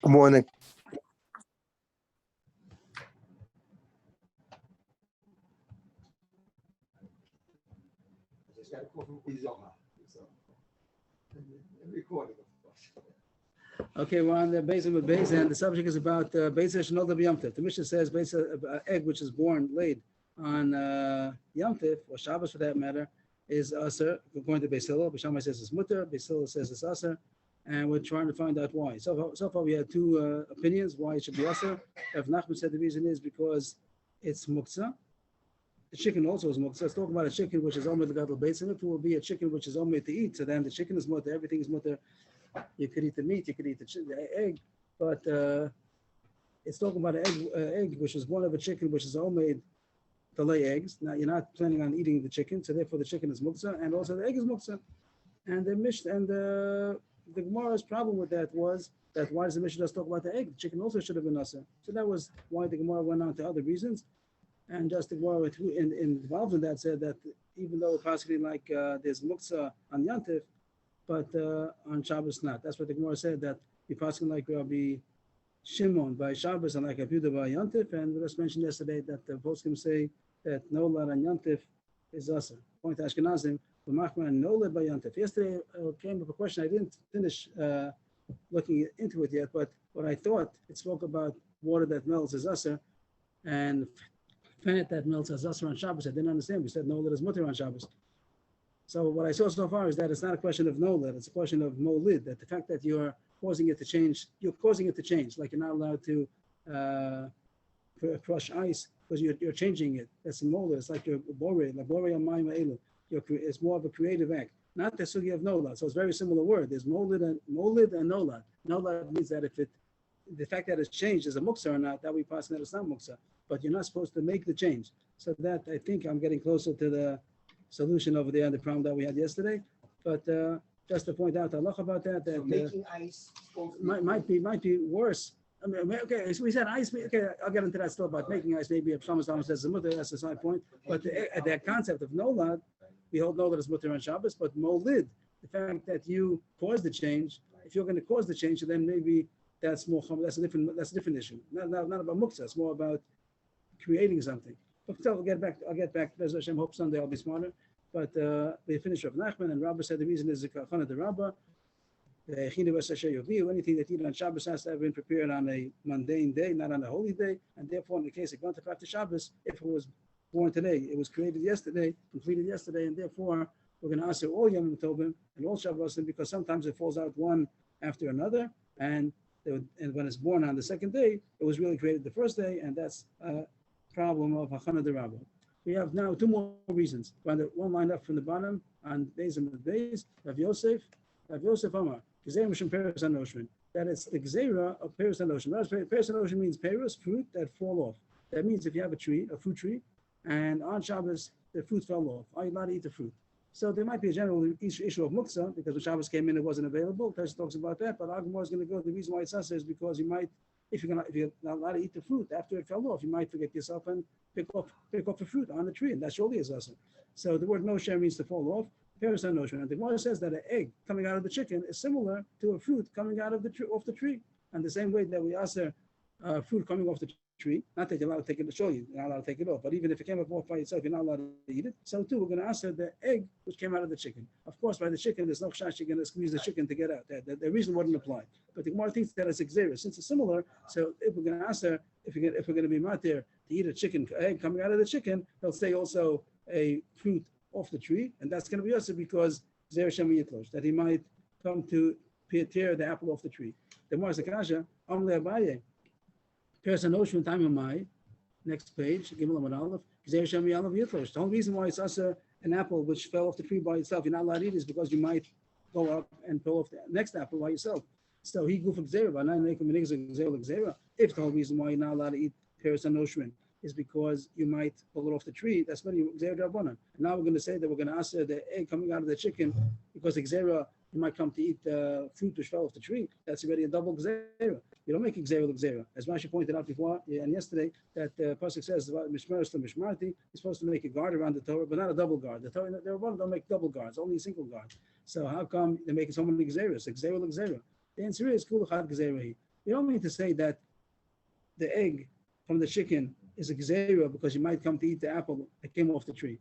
Good morning. Okay, we're on the base of a base, and the subject is about Beis Shnol Yom Tov. The Mishnah says base egg which is born laid on Yom Tov, or Shabbos for that matter, is aser. According to Beis Hillel, Shammai says it's mutter. Beis Hillel says it's aser, and we're trying to find out why. So far we had two opinions why it should be aser. Rav Nachman said the reason is because it's muktzah. The chicken also is muktzah. Let's talk about a chicken which is omer the gadol beis, and if it will be a chicken which is omer to eat, so then the chicken is mutter, everything is mutter. You could eat the meat, you could eat the egg, but it's talking about an egg which is born of a chicken which is all made to lay eggs. Now you're not planning on eating the chicken, so therefore the chicken is muktzah, and also the egg is muktzah. And the Gemara's problem with that was that why does the Mishnah just talk about the egg? The chicken also should have been nasa. So that was why the Gemara went on to other reasons, and just the Gemara involved in that said that even though possibly like there's muktzah on Yantif, but on Shabbos not. That's what the Gemara said, that you pass like Rabbi Shimon by Shabbos and like Abuda by Yantif, and we just mentioned yesterday that the poskim say that no lad on Yantif is asa. Point to Ashkenazim, Machman no lad by Yantif. Yesterday came up a question, I didn't finish looking into it yet, but what I thought, it spoke about water that melts is asa, and fat that melts as asa on Shabbos. I didn't understand. We said no lad is mutter on Shabbos. So what I saw so far is that it's not a question of nolad, it's a question of molid, that the fact that you're causing it to change, like you're not allowed to crush ice because you're changing it. That's a molid. It's like your borei, it's more of a creative act, not the sugi of nolad. So it's a very similar word. There's molid and nolad. Nolad means that if the fact that it's changed is a muksa or not, that we pass that it's not muksa. But you're not supposed to make the change. So that I think I'm getting closer to the solution over there, the problem that we had yesterday, but just to point out halacha about that, So making ice might be worse. I mean, okay, so we said ice. Okay, I'll get into that still about making ice. Maybe if someone says mutter, that's a side point. But the concept of nolad, we hold nolad as mutter on Shabbos, but molid, the fact that you cause the change, if you're going to cause the change, then maybe that's more. That's a different issue. Not about muktzah. It's more about creating something. So I'll get back. Bez Hashem, hope Sunday I'll be smarter. But they finished Rav Nachman, and Rabbah said the reason is the Kachana de Rabbah. Anything that you eat on Shabbos has to have been prepared on a mundane day, not on a holy day. And therefore, in the case of Gantaf after Shabbos, if it was born today, it was created yesterday, completed yesterday, and therefore we're going to answer all Yom Tovim and all Shabbos because sometimes it falls out one after another, and when it's born on the second day, it was really created the first day, and that's problem of Hachana de Rabbah. We have now two more reasons. One line up from the bottom on Beis and Beis, Rav Yosef Amar, Gzeira Mishum Peres HaNoshrin. That it's the Gzeira of Peres HaNoshrin. Peres HaNoshrin means Peres, fruit that fall off. That means if you have a fruit tree, and on Shabbos the fruit fell off, are you allowed to eat the fruit? So there might be a general issue of muktzah because when Shabbos came in, it wasn't available. Tesha talks about that, but Agamor is going to go. The reason why it's us is because you might. If you're not allowed to eat the fruit after it fell off, you might forget yourself and pick off the fruit on the tree, and that surely is awesome. So the word nosher means to fall off. Peres HaNoshrin. And the Gemara says that an egg coming out of the chicken is similar to a fruit coming out of off the tree. And the same way that we ask fruit coming off the tree, not that you're allowed to take it to show you, you're not allowed to take it off, but even if it came off by itself, you're not allowed to eat it. So too, we're going to answer the egg which came out of the chicken. Of course, by the chicken, there's no chashash you're going to squeeze the chicken to get out. The reason wouldn't apply. But the Gemara thinks that it's a gzeira. Since it's similar, so if we're going to answer, if we're going to be matir to eat a chicken egg coming out of the chicken, they'll say also a fruit off the tree, and that's going to be also because gzeira shem yitlosh, that he might come to tear the apple off the tree. The Gemara says, "Kasha, Amle Abaye, Peres HaNoshrin time of my." Next page, Gimel Amud Aleph, Gzeira shem yalav yitlosh. The only reason why it's also an apple which fell off the tree by itself, you're not allowed to eat, is because you might go up and pull off the next apple by yourself. So he goof gzeira, but not making gzeira. If the whole reason why you're not allowed to eat Peres HaNoshrin is because you might pull it off the tree, that's when you gzeira drabanan. Now we're going to say that we're going to answer the egg coming out of the chicken because the gzeira, you might come to eat the fruit which fell off the tree. That's already a double gzeira. You don't make a gzeira l'gzeira. As Rashi pointed out before and yesterday, that pasuk says about mishmeres to mishmarti, you're supposed to make a guard around the Torah, but not a double guard. The Torah, the Rabbanan don't make double guards, only a single guard. So how come they make so many gzeiras? A gzeira l'gzeira. The answer is kul chad gzeira. We don't mean to say that the egg from the chicken is a gzeira because you might come to eat the apple that came off the tree.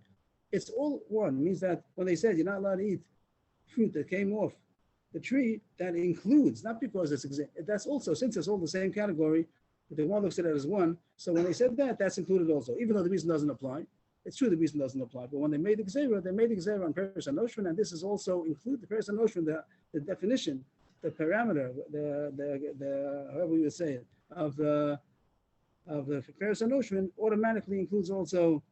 It's all one. It means that when they said you're not allowed to eat fruit that came off the tree, that includes, not because it's that's also, since it's all the same category, the one looks at it as one. So when they said that, that's included also, even though the reason doesn't apply. It's true the reason doesn't apply, but when they made the gzeira, they made the gzeira on Peres HaNoshrin, and this is also include the Peres HaNoshrin, the definition, the parameter, the however you would say it, of the Peres HaNoshrin automatically includes also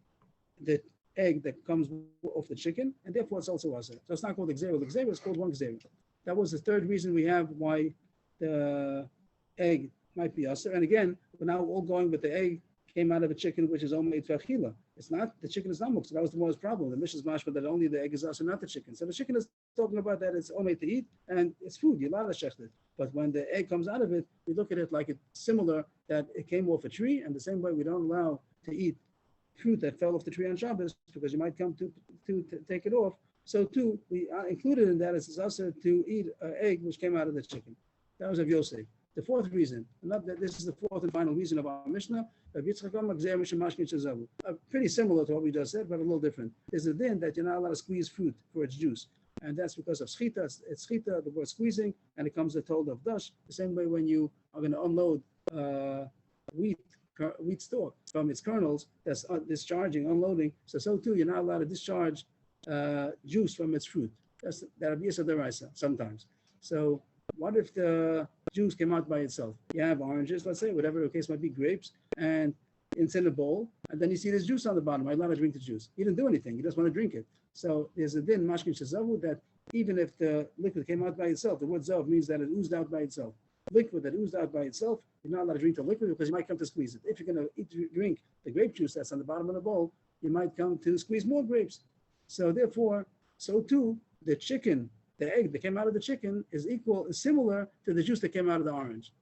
the egg that comes off the chicken, and therefore it's also asr. So it's not called gzeira. The gzeira is called one gzeira. That was the third reason we have why the egg might be asr. And again, we're now all going with the egg came out of a chicken which is omei tvachila. It's not, the chicken is not muktzah. That was the most problem. The Mishnah's mashma that only the egg is asr, not the chicken. So the chicken is talking about that it's omei to eat and it's food. You're allowed to shecht it. But when the egg comes out of it, we look at it like it's similar, that it came off a tree, and the same way we don't allow to eat fruit that fell off the tree on Shabbos because you might come to take it off. So too, we included in that is also to eat an egg which came out of the chicken. That was of Yosef. The fourth reason, this is the fourth and final reason of our Mishnah, pretty similar to what we just said, but a little different. Is the din that you're not allowed to squeeze fruit for its juice. And that's because of schita. It's schita, the word squeezing, and it comes the told of dash. The same way when you are going to unload wheat stalk from its kernels, that's discharging, unloading. So too, you're not allowed to discharge juice from its fruit. That'll be a deraisa sometimes. So what if the juice came out by itself? You have oranges, let's say, whatever the case might be, grapes, and it's in a bowl, and then you see there's juice on the bottom. Are you allowed to drink the juice? He didn't do anything. He just want to drink it. So there's a din, mashkin shazavu, that even if the liquid came out by itself, the word zav means that it oozed out by itself. Liquid that oozed out by itself, you're not allowed to drink the liquid because you might come to squeeze it. If you're going to drink the grape juice that's on the bottom of the bowl, you might come to squeeze more grapes. So therefore, so too, the chicken, the egg that came out of the chicken is similar to the juice that came out of the orange.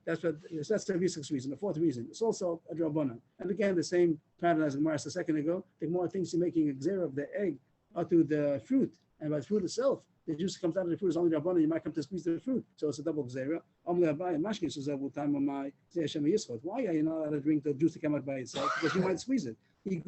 That's the sixth reason. The fourth reason, it's also a drabbanan. And again, the same pattern as the Gemara a second ago. The Gemara thinks you're making a gzeira of the egg onto the fruit, and by the fruit itself, the juice that comes out of the fruit is only drabbanan. You might come to squeeze the fruit, so it's a double gzeira. Why are you not allowed to drink the juice that came out by itself? Because you might squeeze it. Even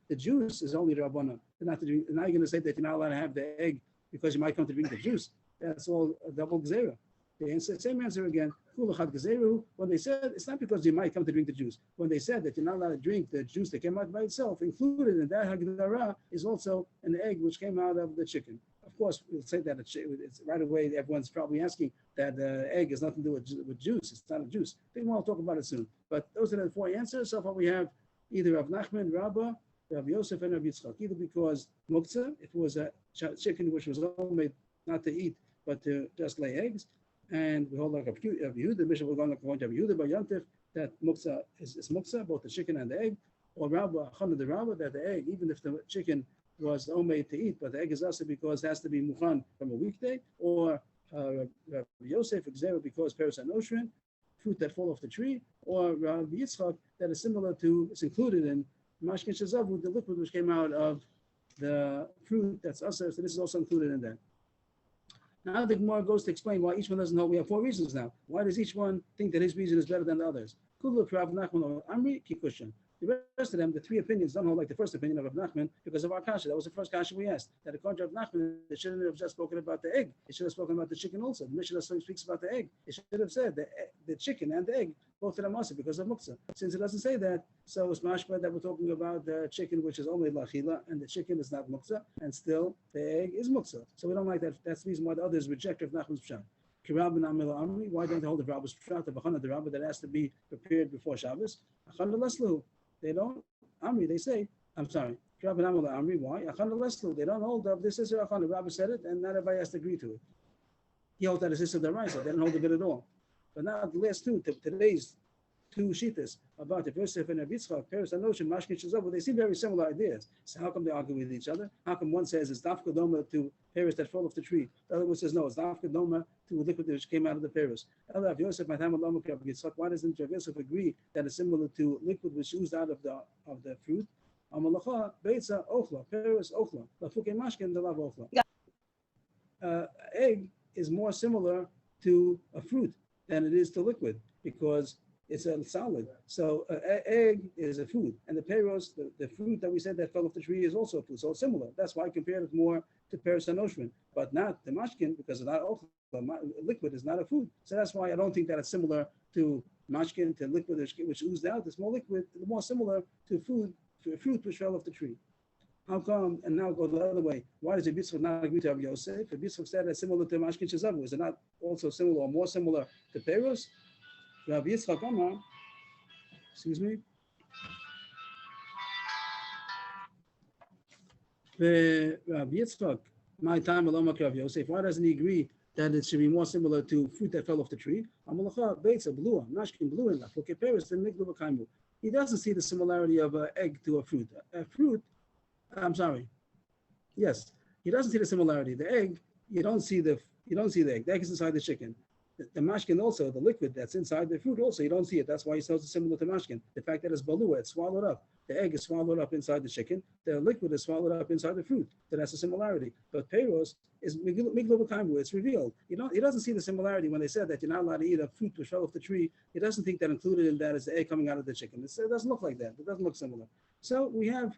the juice is only rabbanan. Not to drink. Now you're going to say that you're not allowed to have the egg because you might come to drink the juice. That's all a double gzeira. The answer, same answer again. When they said it's not because you might come to drink the juice. When they said that you're not allowed to drink the juice that came out by itself, included in that hagdara is also an egg which came out of the chicken. Of course, we'll say that it's right away. Everyone's probably asking that the egg has nothing to do with juice. It's not a juice. I think we'll talk about it soon. But those are the four answers. So far we have either Rav Nachman, Rabbah, Rav Yosef, and Rav Yitzchak. Either because muktzah, if it was a chicken which was homemade not to eat but to just lay eggs, and we hold like a Yehuda, the Mishnah will go on like a Yehuda by Yantif, that muktzah is muktzah, both the chicken and the egg, or Rabbah, Chana the Rabbah, that the egg, even if the chicken was homemade to eat, but the egg is also because it has to be mukhan from a weekday, or Rav Yosef, gzeira, because Peres HaNoshrin, fruit that fall off the tree, or Rav Yitzchak, that is similar to, it's included in Mashkin Shazavu, the liquid which came out of the fruit that's asr, so this is also included in that. Now the Gemara goes to explain why each one doesn't know. We have four reasons now. Why does each one think that his reason is better than the others? The rest of them, the three opinions, don't hold like the first opinion of Rav Nachman because of our kasha. That was the first kasha we asked. That according to Rav Nachman, it shouldn't have just spoken about the egg. It should have spoken about the chicken also. The Mishnah speaks about the egg. It should have said the chicken and the egg, both of them also because of muktzah. Since it doesn't say that, so it's mashma that we're talking about the chicken, which is only lachila, and the chicken is not muktzah, and still the egg is muktzah. So we don't like that. That's the reason why the others reject Rav Nachman's pshat. Why don't they hold the Rabbah's pshat, the bachana, the Rabbah that has to be prepared before Shabbos? They don't. Amri, they say, I'm sorry. Amri, why? They don't hold up. This is a Achana. Rabbi said it, and not everybody has to agree to it. He held that it's a deraisa. They don't hold the bit at all. But now the last two, today's two shitas about the Yosef and Yitzchak, Peres HaNoshrin, Mashkin Shazavu, they seem very similar ideas. So how come they argue with each other? How come one says it's dafka doma to Peres that fall off the tree? The other one says no, it's dafka doma to liquid which came out of the Peres. Why doesn't Rav Yosef agree that it's similar to liquid which oozed out of the fruit? Amalacha, Beitza, Ochla, Peres, Ochla, Lafuke Mashkin, the Lav Ochla. Egg is more similar to a fruit than it is to liquid because it's a solid. So egg is a food, and the peros, the fruit that we said that fell off the tree, is also a food. So it's similar. That's why I compared it more to peros and oshrin, but not the mashkin because it's not liquid is not a food. So that's why I don't think that it's similar to mashkin, to liquid which oozed out. It's more liquid, more similar to food, to a fruit which fell off the tree. How come? And now go the other way. Why does Rabbi Yitzchak not agree to Rabbi Yosef? Rabbi Yitzchak said it's similar to mashkin shezavu. Is it not also similar or more similar to peros? Rabbi Yitzchak Amar, excuse me. Rabbi Yitzchak, my time alone, Rabbi Yosef. Why doesn't he agree that it should be more similar to fruit that fell off the tree? Amalacha beitza blua, mashkin blue in lafloke peros and miglu v'kaimu. He doesn't see the similarity of an egg to a fruit. A fruit, I'm sorry. Yes, he doesn't see the similarity. The egg, you don't see the egg. The egg is inside the chicken. The mashkin also, the liquid that's inside the fruit also, you don't see it. That's why he says it's similar to mashkin. The fact that it's balua, it's swallowed up. The egg is swallowed up inside the chicken. The liquid is swallowed up inside the fruit. So that's a similarity. But peros is miglu v'kaimu. It's revealed. He doesn't see the similarity when they said that you're not allowed to eat a fruit which fell off the tree. He doesn't think that included in that is the egg coming out of the chicken. It doesn't look like that. It doesn't look similar. So we have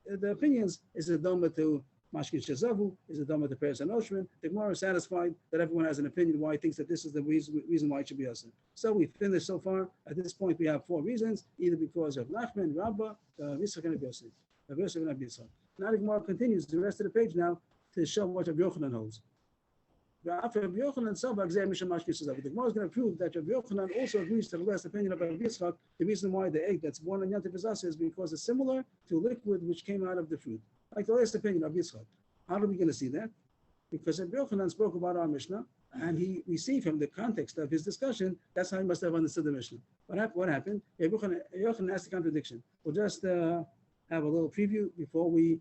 the opinions. Is it doma to mashkin shezavu? Is it doma to peros and oshrin? The Gemara is satisfied that everyone has an opinion why he thinks that this is the reason why it should be asur. So we finished so far. At this point, we have 4 reasons, either because of Nachman, Rabbah, Yitzchak, and Rabbi Yosef. Rabbi Yosef and Rabbi Yitzchak. Now the Gemara continues the rest of the page now to show what Rabbi Yochanan holds. After Rabbi Yochanan, the Gemara is going to prove that Rabbi Yochanan also agrees to the last opinion of Rabbi Yitzchak. The reason why the egg that's born on Yom Tov is asur is because it's similar to liquid which came out of the fruit. Like the last opinion of Yitzchak. How are we going to see that? Because Rabbi Yochanan spoke about our Mishnah, and we see from the context of his discussion, that's how he must have understood the Mishnah. What happened? Rabbi Yochanan asked a contradiction. We'll just have a little preview before we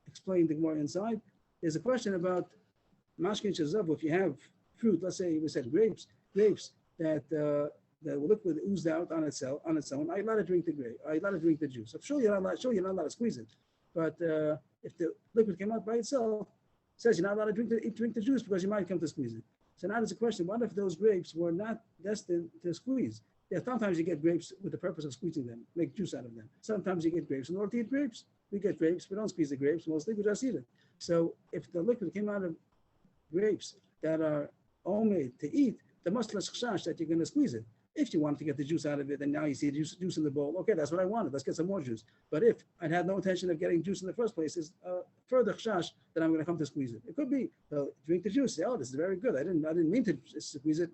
explain the Gemara inside. There's a question about mashkin shezavu. If you have fruit, let's say we said grapes that the liquid oozed out on its own. Are you allowed to drink the grape? Are you allowed to drink the juice? I'm sure you're not allowed to squeeze it. But if the liquid came out by itself, it says you're not allowed to drink the juice because you might come to squeeze it. So now there's a question: what if those grapes were not destined to squeeze? Yeah, sometimes you get grapes with the purpose of squeezing them, make juice out of them. Sometimes you get grapes in order to eat grapes. We get grapes, we don't squeeze the grapes. Mostly we just eat it. So if the liquid came out of grapes that are all made to eat, there must be less chashash that you're going to squeeze it. If you wanted to get the juice out of it, and now you see juice in the bowl, okay, that's what I wanted. Let's get some more juice. But if I had no intention of getting juice in the first place, is further chashash that I'm going to come to squeeze it. It could be drink the juice. Say, oh, this is very good. I didn't mean to squeeze it.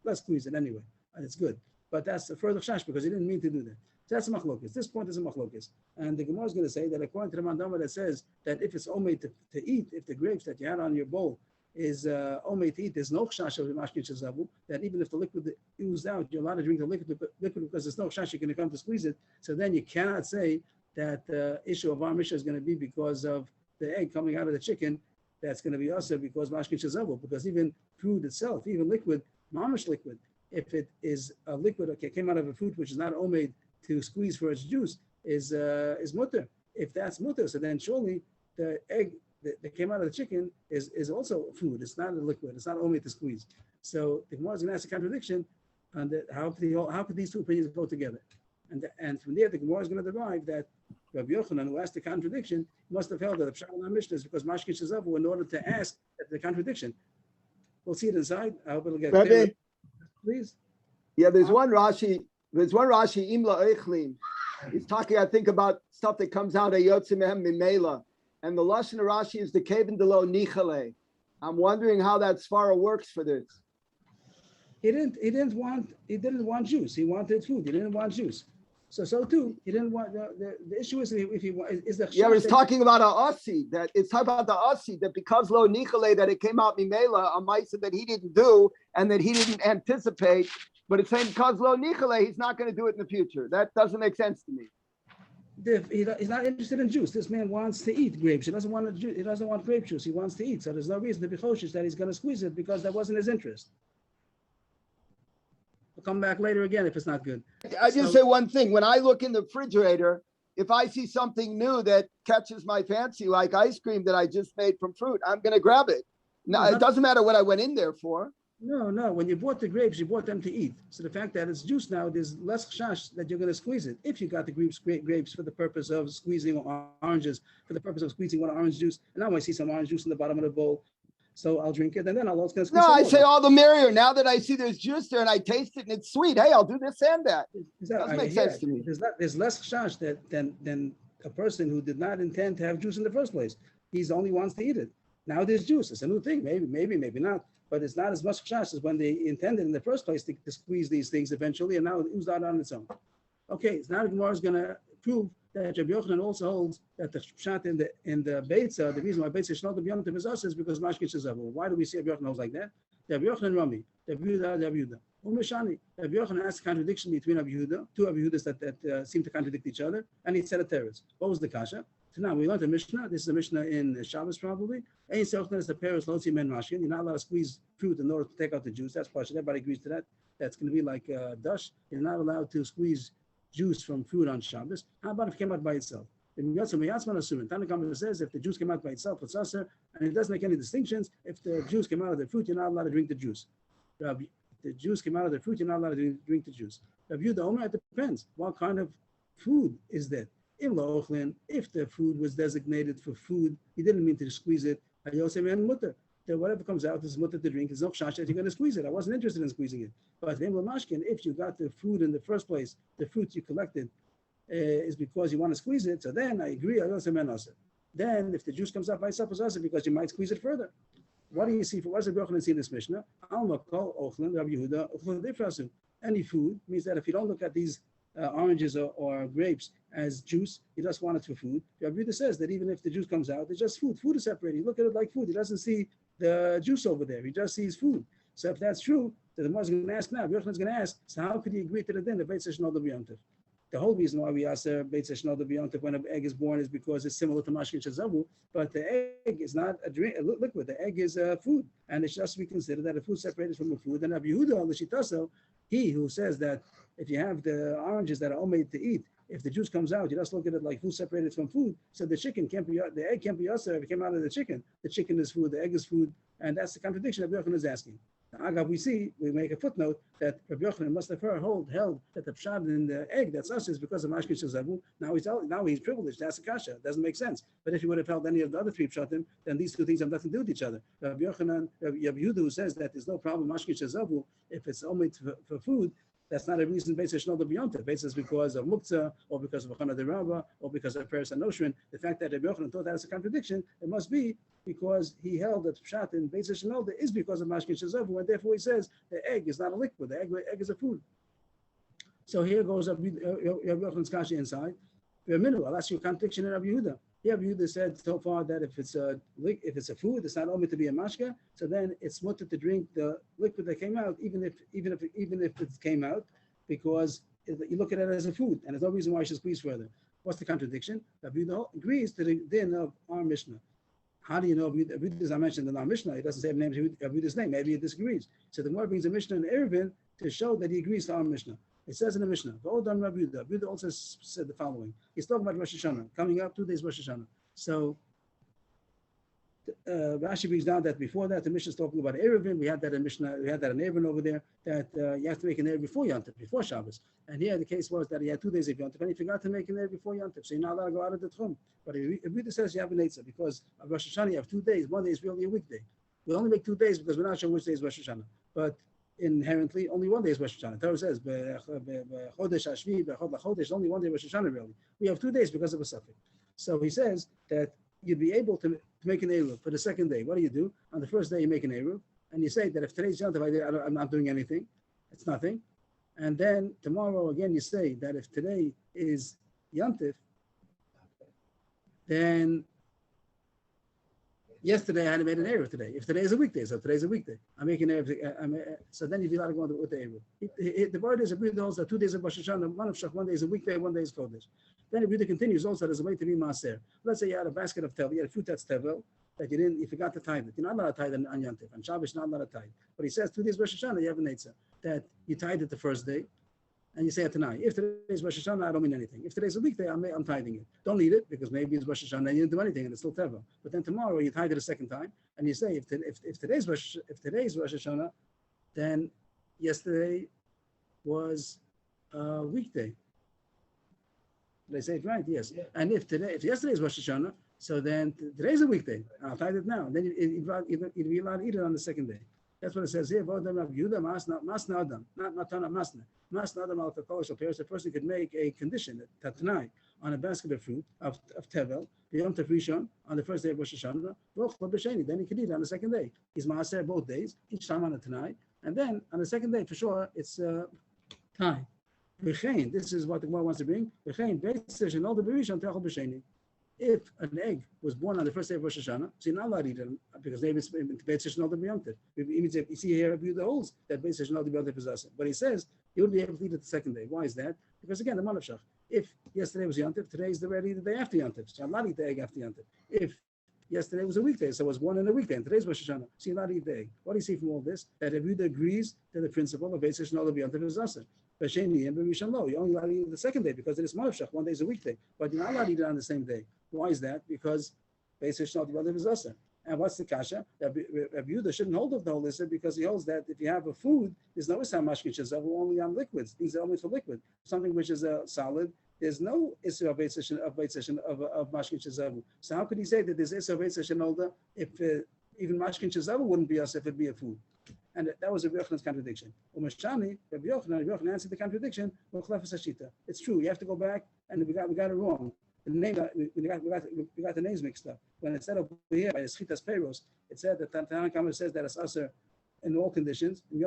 Let's squeeze it anyway, and it's good. But that's a further chashash because he didn't mean to do that. So that's a machlokes. This point is a machlokes. And the Gemara is going to say that according to the mandama that says that if it's only to eat, if the grapes that you had on your bowl is only to eat, there's no chash of mashkin shezavu, that even if the liquid oozed out, you're allowed to drink the liquid because there's no chash, you're going to come to squeeze it. So then you cannot say that the issue of our Mishnah is going to be because of the egg coming out of the chicken, that's going to be asur because mashkin shezavu, because even food itself, even liquid, mamish liquid, if it is a liquid, okay, came out of a fruit which is not made to squeeze for its juice, is mutter. If that's mutter, so then surely the egg that came out of the chicken is also food. It's not a liquid. It's not only to squeeze. So the Gemara is going to ask a contradiction on that. How could these two opinions go together? And from there, the Gemara is going to derive that Rabbi Yochanan, who asked the contradiction, must have held that the Pshat on Mishnah is because mashkin shezavu in order to ask the contradiction. We'll see it inside. I hope it'll get clear. Please. Yeah, there's one Rashi. Imla Eichlim. He's talking, I think, about stuff that comes out of Yotzimehem Mimela. And the Lashon of Rashi is the Kevin Delo Nichale. I'm wondering how that svara works for this. He didn't want juice. He wanted food. He didn't want juice. So too, he didn't want the issue is if he is the but it's talking about a asi, that it's talking about the asi that because lo nichale, that it came out mimela, a ma'isa that he didn't do and that he didn't anticipate, but it's saying because lo nichale, he's not going to do it in the future. That doesn't make sense to me. He's not interested in juice. This man wants to eat grapes. He doesn't want grape juice. He wants to eat. So there's no reason to be choshish that he's going to squeeze it because that wasn't his interest. We'll come back later again if it's not good. I just say one thing. When I look in the refrigerator, if I see something new that catches my fancy, like ice cream that I just made from fruit, I'm going to grab it. No, No, it not, doesn't matter what I went in there for. no. When you bought the grapes, you bought them to eat. So the fact that it's juice now, there's less chash that you're going to squeeze it. If you got the grapes for the purpose of squeezing oranges, for the purpose of squeezing one orange juice, and now I see some orange juice in the bottom of the bowl, so I'll drink it, and then I'll also going to squeeze No, some I more. say all the merrier. Now that I see there's juice there and I taste it and it's sweet, hey, I'll do this and that. Doesn't make sense to me. There's less chash than a person who did not intend to have juice in the first place. He's only wants to eat it. Now there's juice. It's a new thing. Maybe not. But it's not as much chash as when they intended in the first place to squeeze these things eventually, and now it oozed out on its own. Okay, so now the Gemara is going to prove that Rabbi Yochanan also holds that the pshat in the Beitza, the reason why Beitza is not the beyond is us is because Mashkin Shazavu. Why do we see Rabbi Yochanan holds like that? Rabbi Yochanan Rami, Rabbi Yehuda. Umeshani. Rabbi Yochanan has a contradiction between Rabbi Yehuda, two Rabbi Yehudas that seem to contradict each other, and he said a teretz. What was the kasha? So now we learned the Mishnah. This is a Mishnah in Shabbos probably. Ein selchnan is the Paris Lotzi Men Mashkin. You're not allowed to squeeze fruit in order to take out the juice. That's partial. Everybody agrees to that. That's going to be like dash. You're not allowed to squeeze juice from fruit on Shabbos. How about if it came out by itself? Tanakh says if the juice came out by itself, it's usher, and it doesn't make any distinctions. If the juice came out of the fruit, you're not allowed to drink the juice. If the juice came out of the fruit, you're not allowed to drink the juice. Rabbi Yehuda, it depends. What kind of food is that? If the food was designated for food, he didn't mean to squeeze it. Then whatever comes out is mutter to drink. There's no chash that you're going to squeeze it. I wasn't interested in squeezing it. But if you got the food in the first place, the fruit you collected is because you want to squeeze it. So then I agree. Then if the juice comes out by itself, it's also because you might squeeze it further. What do you see? What does Rabbi Yochanan see in this Mishnah? Any food means that if you don't look at these oranges or grapes as juice, he just want it for food. Rabbi Yehuda says that even if the juice comes out, it's just food. Food is separated. You look at it like food. He doesn't see the juice over there. He just sees food. So if that's true, then the Gemara is going to ask now. Rabbi Yochanan is going to ask, so how could he agree to the din of Beit Shnol B'Yontif? The whole reason why we ask Beit Shnol B'Yontif when an egg is born is because it's similar to Mashkin Shazavu, but the egg is not a liquid. The egg is food, and it's just to be considered that a food separated from a food. And Rabbi Yehuda, the Shitaso, he who says that if you have the oranges that are all made to eat, if the juice comes out, you just look at it like food separated from food. So the egg can't be usher if it came out of the chicken. The chicken is food, the egg is food, and that's the contradiction that Rabbi Yochanan is asking. Now, we make a footnote that Rabbi Yochanan must have held that the pshat in the egg that's us is because of Mashkin Shazavu. Now he's privileged. That's a kasha. It doesn't make sense. But if he would have held any of the other three pshatim, then these two things have nothing to do with each other. Rabbi Yochanan, Rabbi Yehuda, who says that there's no problem Mashkin Shazavu if it's only for food, that's not a reason basis Shnol B'Yontif. Basis because of Muktzah or because of Achana Derabah or because of Peres Anoshrin. The fact that Rabbi Yochanan thought that was a contradiction, it must be because he held that Pshat in basis Shnol is because of Mashkin Shazavu, and therefore he says the egg is not a liquid. The egg is a food. So here goes Rabbi Yochanan's kasha inside. I'll ask you a contradiction in Rabbi Yehuda. Yeah, Rabbi Yehuda said so far that if it's a food, it's not only to be a mashka. So then it's mutter to drink the liquid that came out, even if it came out, because you look at it as a food, and there's no reason why you should squeeze further. What's the contradiction? Rabbi Yehuda agrees to the din of our Mishnah. How do you know Rabbi Yehuda is not mentioned in our Mishnah? He doesn't say Rabbi Yehuda's name. Maybe he disagrees. So the Gemara brings a Mishnah in Eruvin to show that he agrees to our Mishnah. It says in the Mishnah, Rabbi Yehuda also said the following. He's talking about Rosh Hashanah, coming up 2 days Rosh Hashanah. So Rashi brings down that before that, the Mishnah is talking about Eruvin. We had that in Mishnah, we had that in Eruvin over there, that you have to make an Erev before Yontif, before Shabbos. And here the case was that he had 2 days of Yontif, and he forgot to make an Erev before Yontif, so you're not allowed to go out of the Tchum. But if Yehuda says you have an Eitzah, because of Rosh Hashanah you have 2 days, one day is really a weekday. We'll only make 2 days because we're not sure which day is Rosh Hashanah. But inherently, only one day is Rosh Hashanah. The Torah says, Chodesh Hashvi, Bechod LaChodesh, only one day Rosh Hashanah really. We have 2 days because of a suffix. So he says that you'd be able to make an Eruv for the second day. What do? On the first day, you make an Eruv, and you say that if today's Yontif, I'm not doing anything, it's nothing. And then tomorrow, again, you say that if today is Yontif, then yesterday I had made an Eruv today. If today is a weekday, so today's a weekday. I'm making an Eruv. So then you'd be allowed to go with the Eruv. The word is agreed also that 2 days of Rosh Hashanah, one of Shach, one day is a weekday, one day is Kodesh. Then Yehuda continues also, there's a way to be Maaser. Let's say you had a basket of tevel, you had a fruit that's tevel, that you forgot to tithe it. You're not allowed to tithe on Yom Tov. On Shabbos, you're not allowed to tithe. But he says 2 days Rosh Hashanah, you have an Eitzah, that you tithe it the first day, and you say it tonight. If today is Rosh Hashanah, I don't mean anything. If today's a weekday, I'm tithing it. Don't eat it because maybe it's Rosh Hashanah and you didn't do anything and it's still Teva. But then tomorrow you tithe it a second time and you say if today's Rosh Hashanah, then yesterday was a weekday. Did I say it right? Yes. Yeah. And if yesterday is Rosh Hashanah, so then today's a weekday. I'll tithe it now. Then you'd be allowed to eat it on the second day. That's what it says here. Masna Adam, not Matana Masna. Masna Adam al Takolish appears. A person could make a condition, Tatnai, on a basket of fruit of Tevel, Yom Tov Rishon, on the first day of Rosh Hashanah, then he could eat it on the second day. He's Maaser both days, each time on a Tanai, and then on the second day, for sure, it's time. This is what the Gemara wants to bring. If an egg was born on the first day of Rosh Hashanah, so you're not allowed to eat it because maybe it's Beit Session Older B'Yom. You see here, the holds that Beit Session Older B'Yom is us. But he says you would be able to eat it the second day. Why is that? Because again, the Manavshach. If yesterday was Yom Tov, today is already the day after Yom Tov. So I'm not eat the egg after Yom Tov. If yesterday was a weekday, so it was born in a weekday, and today's Rosh Hashanah, so you're not eat the egg. What do you see from all this? That Rabbi Yehuda agrees to the principle of Beit Session Older B'Yom is us. You only allowed to eat it the second day because it is Manavshach. One day is a weekday, but you're not allowed to eat it on the same day. Why is that? Because Beis Hashanah the is usher. And what's the kasha? Rabbi Yehuda shouldn't hold of the whole issue because he holds that if you have a food, there's no issur mashkin shezavu only on liquids. These are only for liquid. Something which is a solid, there's no issur of mashkin shezavu. So how could he say that there's issur of Beis Hashanah if even mashkin shezavu wouldn't be us if it'd be a food? And that was Rabbi Yochanan's contradiction. Umashani, Rabbi Yochanan answered the contradiction. It's true. You have to go back, and we got it wrong. The name we got the names mixed up. When it said over here by the Schitas Peiros, it said that Tanakh Kamar says that it's usher in all conditions, and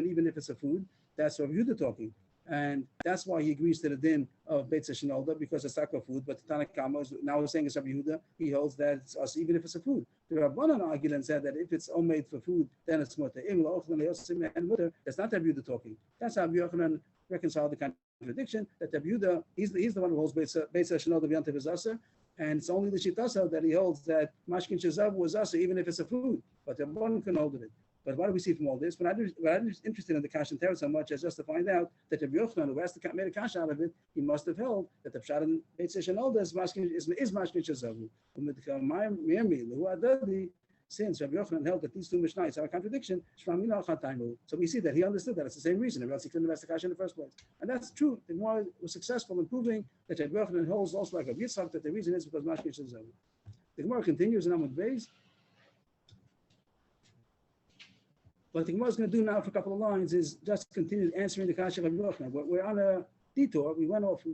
even if it's a food. That's Rabbi Yehuda talking. And that's why he agrees to the din of Beit Session because it's sakra food. But the Tanakh Kamar now saying it's Rabbi Yehuda, he holds that it's us even if it's a food. The Rabbanan argued and said that if it's all made for food, then it's mutter. And mutter, that's not Rabbi Yehuda talking. That's how Rabbi Yochanan reconciled the contradiction that Rabbi Yehuda, he's the one who holds Beit Session the B'Yom Tov is usher, and it's only the Shitasa that he holds that Mashkin Shezav was usher even if it's a food. But the Rabbanan can hold it. But what do we see from all this? We're not interested in the Kash and Terah so much as just to find out that Rabbi Yochanan, who made a Kash out of it, he must have held that the Pshat in Beit Session is Mashkin Shezavu. Since Rabbi Yochanan held that these two Mishnayos are a contradiction, so we see that he understood that it's the same reason. Or else he couldn't have asked the Kash in the first place. And that's true. The Gemara was successful in proving that Rabbi Yochanan holds also like Rabbi Yitzchak that the reason is because Mashkin Shezavu. The Gemara continues in Amud Beis. What the Gemara is going to do now for a couple of lines is just continue answering the Kasha of Rabbi Yochanan. We're on a detour. We went off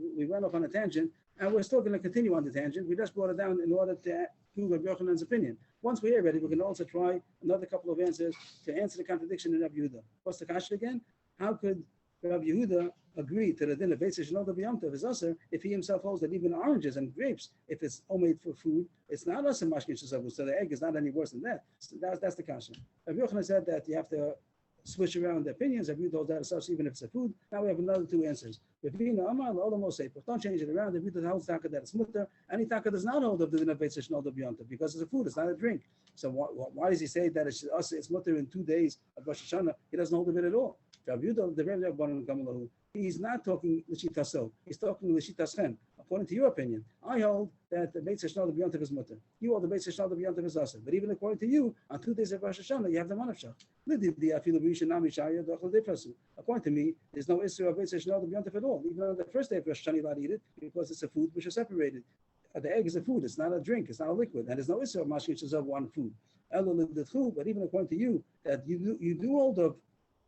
on a tangent, and we're still going to continue on the tangent. We just brought it down in order to prove Rabbi Yochanan's opinion. Once we're ready, we can also try another couple of answers to answer the contradiction in Rabbi Yehuda. What's the Kasha again? How could Rabbi Yehuda agree to the din of Beit Session B'Yom Tov is usher if he himself holds that even oranges and grapes, if it's all made for food, it's not usher mashkin shezavu. So the egg is not any worse than that. So that's the kasha. Rabbi Yochanan said that you have to switch around the opinions. Rabbi Yehuda holds that it's usher even if it's a food. Now we have another two answers. Don't change it around. Rabbi Yehuda holds taka that it's mutter. Any taka does not hold of the din of Beit Session B'Yom Tov because it's a food. It's not a drink. So why does he say that it's mutter in 2 days of Rosh Hashanah? He doesn't hold of it at all. Rabbi Yehuda, the Rebbe Rabbanan Gamalahu, he's not talking l'shitaso. He's talking l'shitaschen. According to your opinion, I hold that the Beit Session B'Yom Tov is mutter. You hold the Beit Session B'Yom Tov is asur. But even according to you, on 2 days of Rosh Hashanah, you have the manavshach. According to me, there's no issue of Beit Session B'Yom Tov at all. Even on the first day of Rosh Hashanah, you're allowed to eat it because it's a food which is separated. The egg is a food. It's not a drink. It's not a liquid. And there's no issue of mashkin shezav one food. But even according to you, that you do hold of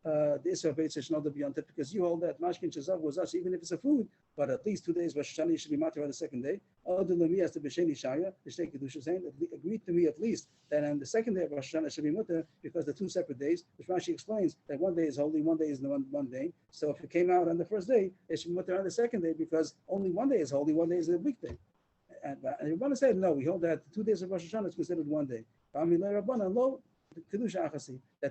the Isra of Beit Session B'Yom Tov because you hold that mashkin shezav was us even if it's a food, but at least 2 days Rosh Hashanah you should be matir on the second day. As the B'Sheni Shaya, the Shtei Kedusha saying, agreed to me at least that on the second day of Rosh Hashanah should be mutter because the 2 separate days, which Rashi explains that 1 day is holy, 1 day is one day. So if it came out on the first day, it should be mutter on the second day because only 1 day is holy, 1 day is a weekday. And you're going to say, no, we hold that 2 days of Rosh Hashanah is considered 1 day. That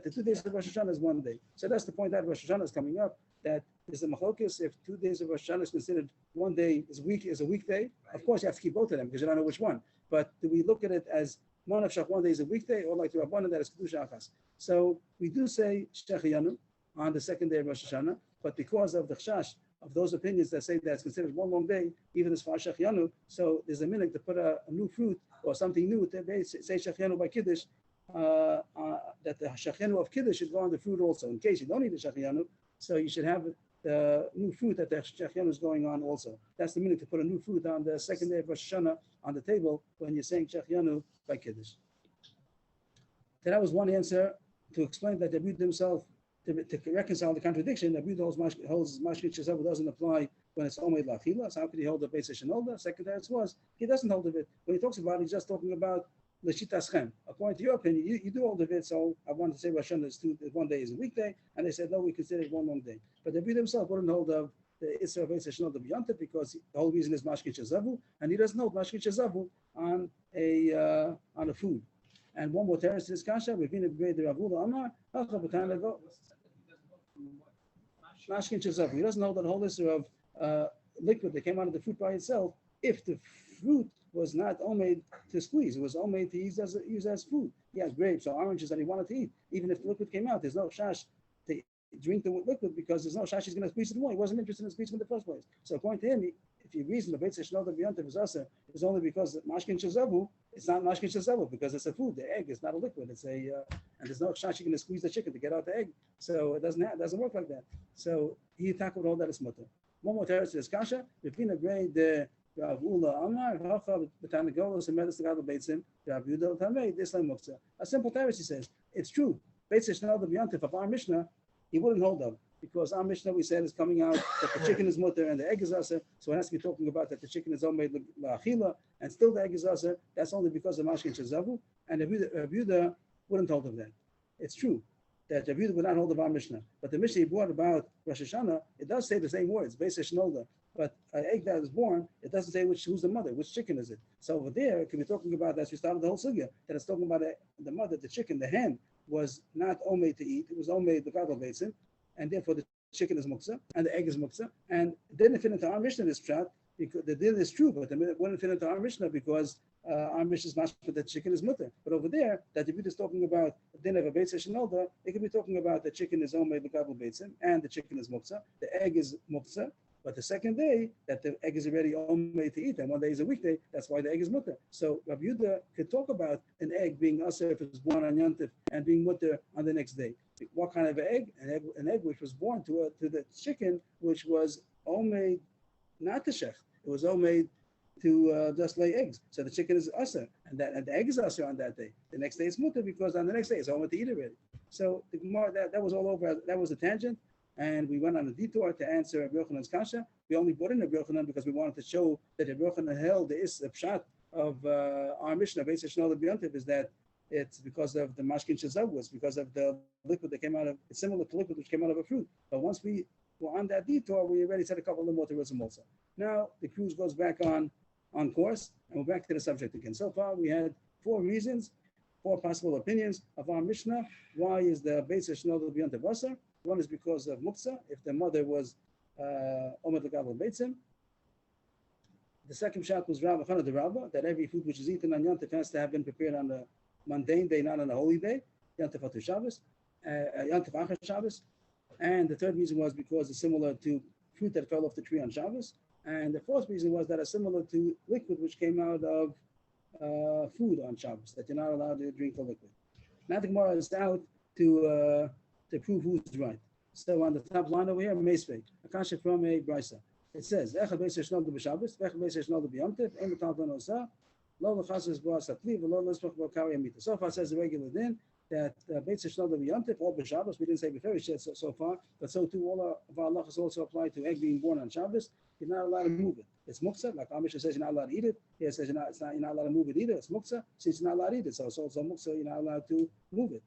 the 2 days of Rosh Hashanah is 1 day. So that's the point that Rosh Hashanah is coming up, that is the machlokes if 2 days of Rosh Hashanah is considered 1 day is a weekday. Of course, you have to keep both of them because you don't know which one. But do we look at it as one of Shach 1 day is a weekday, or like the Rabbanan that is Kedusha Achas? So we do say Shechiyanu on the second day of Rosh Hashanah, but because of the chash of those opinions that say that it's considered one long day, even as far as Shechianu, so there's a minute to put a new fruit or something new to say Shechianu by Kiddush, that the Shechianu of Kiddush should go on the fruit also. In case you don't need the Shechianu, so you should have the new fruit that the Shechianu is going on also. That's the minute to put a new fruit on the second day of Rosh Hashanah on the table when you're saying Shechianu by Kiddush. So that was one answer to explain that the Rebbe himself, to reconcile the contradiction, the Rebbe holds Mashkin Shazavu doesn't apply when it's Omeid Lachila. So how could he hold the Beis Shenolda? Second answer was he doesn't hold of it. When he talks about it, he's just talking about L'Shitas Chem. According to your opinion, you do hold of it. So I wanted to say Rosh Hashanah is one day is a weekday, and they said no, we consider it one long day. But the Rebbe himself wouldn't hold of the Isra Beis Shenolda B'Yontif because the whole reason is Mashkin Shazavu, and he doesn't hold Mashkin Shazavu on a food. And one more terrace to this kasha, we've been a great Ravula Amar, Mashkin Shazavu. He doesn't hold that whole list of liquid that came out of the fruit by itself if the fruit was not made to squeeze, it was made to use as food. He has grapes or oranges that he wanted to eat. Even if the liquid came out, there's no shash to drink the liquid because there's no shash he's going to squeeze it more. He wasn't interested in squeezing it in the first place. So according to him, if you reason the Beis Shenolda B'Yontif is also, it's only because Mashkin Shazavu, it's not Mashkin Shazavu because it's a food. The egg is not a liquid. It's and there's no shash you're going to squeeze the chicken to get out the egg. So it doesn't work like that. So he tackled all that as mutter. One more terrace to this kasha. We've been a great Rav Ula Amar, B'Tanagolos and Medes Legado Beitzim, Rav Yudel Tamei, Islam Muktzah. A simple terrace, he says, it's true. Beis Shenolda B'Yontif of our Mishnah, he wouldn't hold of. Because our Mishnah, we said, is coming out that the chicken is mutter and the egg is asa. So it has to be talking about that the chicken is made la'achila and still the egg is asa. That's only because of Mashkin Shazavu. And Rav Yehuda wouldn't hold of that. It's true that Rav Yehuda would not hold of our Mishnah. But the Mishnah he brought about Rosh Hashanah, it does say the same words, Beis Shenolda. But an egg that is born, it doesn't say who's the mother, which chicken is it. So over there, it could be talking about, as we started the whole sugya, that it's talking about the mother, the chicken, the hen was not made to eat. It was made the gadol beitzim. And therefore the chicken is muksa and the egg is muksa. And it didn't fit into our Mishnah this shot because the din is true, but it wouldn't fit into our Mishnah because our Mishnah is mashma that the chicken is mutter. But over there, that the is talking about the din of a Beis Shenolda, it could be talking about the chicken is made the gadol beitzim and the chicken is muksa, the egg is muksa. But the second day that the egg is already made to eat, and one day is a weekday, that's why the egg is mutter. So Rav Yehuda could talk about an egg being aser if it's born on Yontif and being mutter on the next day. What kind of an egg? An egg which was born to the chicken, which was made not to shech. It was made to just lay eggs. So the chicken is aser, and the egg is aser on that day. The next day is mutter because on the next day it's made to eat already. So the Gemara, that was all over. That was a tangent. And we went on a detour to answer Rabbi Yochanan's kasha. We only brought in Rabbi Yochanan because we wanted to show that Rabbi Yochanan held the pshat of our Mishnah, Beis Shenolda B'Yontif, is that it's because of the Mashkin Shazav, it's because of the liquid that came out of, it's similar to liquid which came out of a fruit. But once we were on that detour, we already said a couple of more tourism also. Now the cruise goes back on course, and we're back to the subject again. So far we had 4 reasons, 4 possible opinions of our Mishnah. Why is the Beis Shenolda B'Yontif Asar? One is because of muktzah, if the mother was omer l'gadol beitzim. The second shot was Rav Chana de Rabba, that every food which is eaten on Yontif has to have been prepared on a mundane day, not on a holy day, Yontif Atu Shabbos, Yontif Achar Shabbos. And the third reason was because it's similar to fruit that fell off the tree on Shabbos. And the fourth reason was that it's similar to liquid which came out of food on Shabbos, that you're not allowed to drink the liquid. Now the Gemara is out to prove who's right. So on the top line over here, Meisvei, a kasha from a brisa. It says, Echad Beis Shenolda B'Shabbos, Echad Beis Shenolda B'Yontif, Ein Metal Dan Osa, Lo L'Chasas Bo Asatli, V'Lo L'Espach Bo Kari Amita. So far says the regular din that Beis Shenolda B'Yontif, all B'Shabbos, we didn't say before we said so far, but so too all of our halachas also apply to egg being born on Shabbos. You're not allowed to move it. It's muktzah, like our Mishnah says you're not allowed to eat it. Here it says you're not allowed to move it either. It's muktzah, since you're not allowed to eat it. So it's also muktzah, you're not allowed to move it.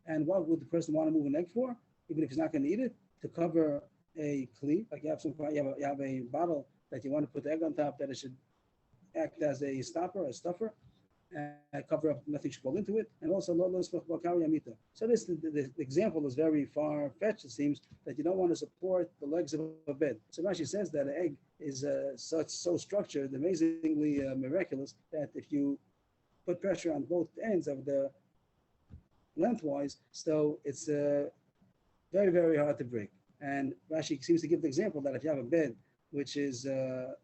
And what would the person want to move an egg for? Even if he's not going to eat it, to cover a kli, like you have a bottle that you want to put the egg on top, that it should act as a stopper, a stuffer, and cover up, nothing should fall into it. And also, so this the example is very far-fetched, it seems, that you don't want to support the legs of a bed. So Rashi says that an egg is so structured, amazingly miraculous, that if you put pressure on both ends of the lengthwise, so it's very, very hard to break. And Rashi seems to give the example that if you have a bed which is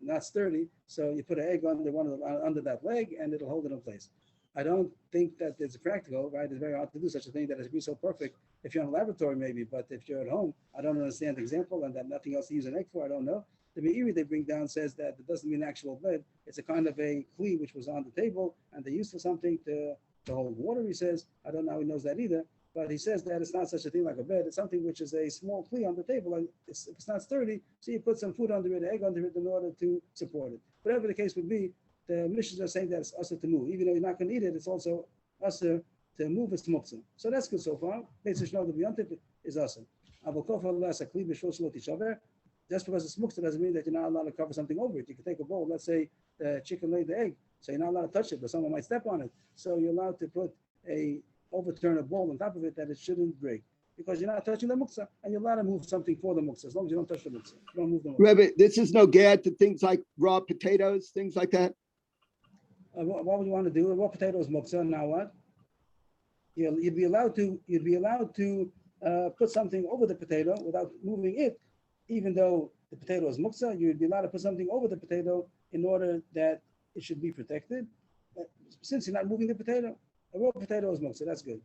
not sturdy, so you put an egg under that leg and it'll hold it in place. I don't think that it's practical, right? It's very hard to do such a thing that it should be so perfect if you're in a laboratory, maybe, but if you're at home, I don't understand the example and that nothing else to use an egg for, I don't know. The Meiri they bring down says that it doesn't mean actual bed. It's a kind of a kli which was on the table and they used for something to hold water, he says. I don't know how he knows that either, but he says that it's not such a thing like a bed. It's something which is a small kli on the table, and if it's not sturdy, so you put some food under it, egg under it in order to support it. Whatever the case would be, the Mishnahs are saying that it's usher to move. Even though you're not going to eat it, it's also usher to move its muktzah. So that's good so far. Basic Shnal the B'yantif is usher. Just because it's muktzah doesn't mean that you're not allowed to cover something over it. You can take a bowl, let's say the chicken laid the egg, so you're not allowed to touch it, but someone might step on it. So you're allowed to overturn a bowl on top of it that it shouldn't break, because you're not touching the muktzah, and you're allowed to move something for the muktzah, as long as you don't touch the muktzah. You don't move the muktzah. Rebbe, this is no gad to things like raw potatoes, things like that. What would you want to do? Raw potatoes muktzah. Now what? You'd be allowed to put something over the potato without moving it, even though the potato is muktzah. You'd be allowed to put something over the potato in order that it should be protected, since you're not moving the potato. A raw potato is muktzah. That's good.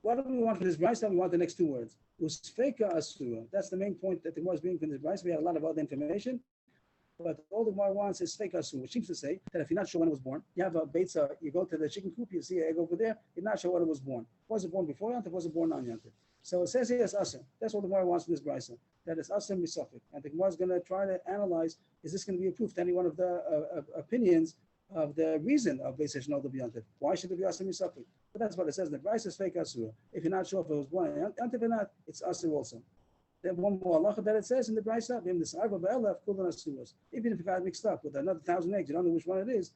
What do we want for this brayso? We want the next two words. Usfeka asura. That's the main point that the Gemara is bringing from this brayso. We have a lot of other information, but all the Gemara wants is feka asura, which seems to say that if you're not sure when it was born, you have a beitza, you go to the chicken coop, you see an egg over there, you're not sure when it was born. Was it born before Yantif? Was it born on Yantif? So it says here it's asa. That's what the Gemara wants from this brayso. That is asa misafik. And the Gemara is going to try to analyze: is this going to be a proof to any one of the opinions of the reason of Beis Shnal the B'yantif? Why should it be asa misafik? But that's what it says. The brayso is fake asura. If you're not sure if it was born on Yantif or not, it's asa also. Then one more halacha that it says in the brayso, even if you got mixed up with another 1,000 eggs, you don't know which one it is,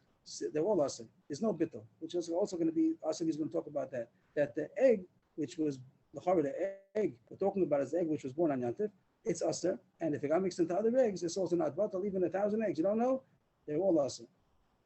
they're all asa. There's no bittul, which is also going to be asa. He's going to talk about that. That the egg, which was the egg we're talking about is the egg which was born on Yantif, it's asa. And if it got mixed into other eggs, it's also not batal. Even 1,000 eggs, you don't know, they're all asa.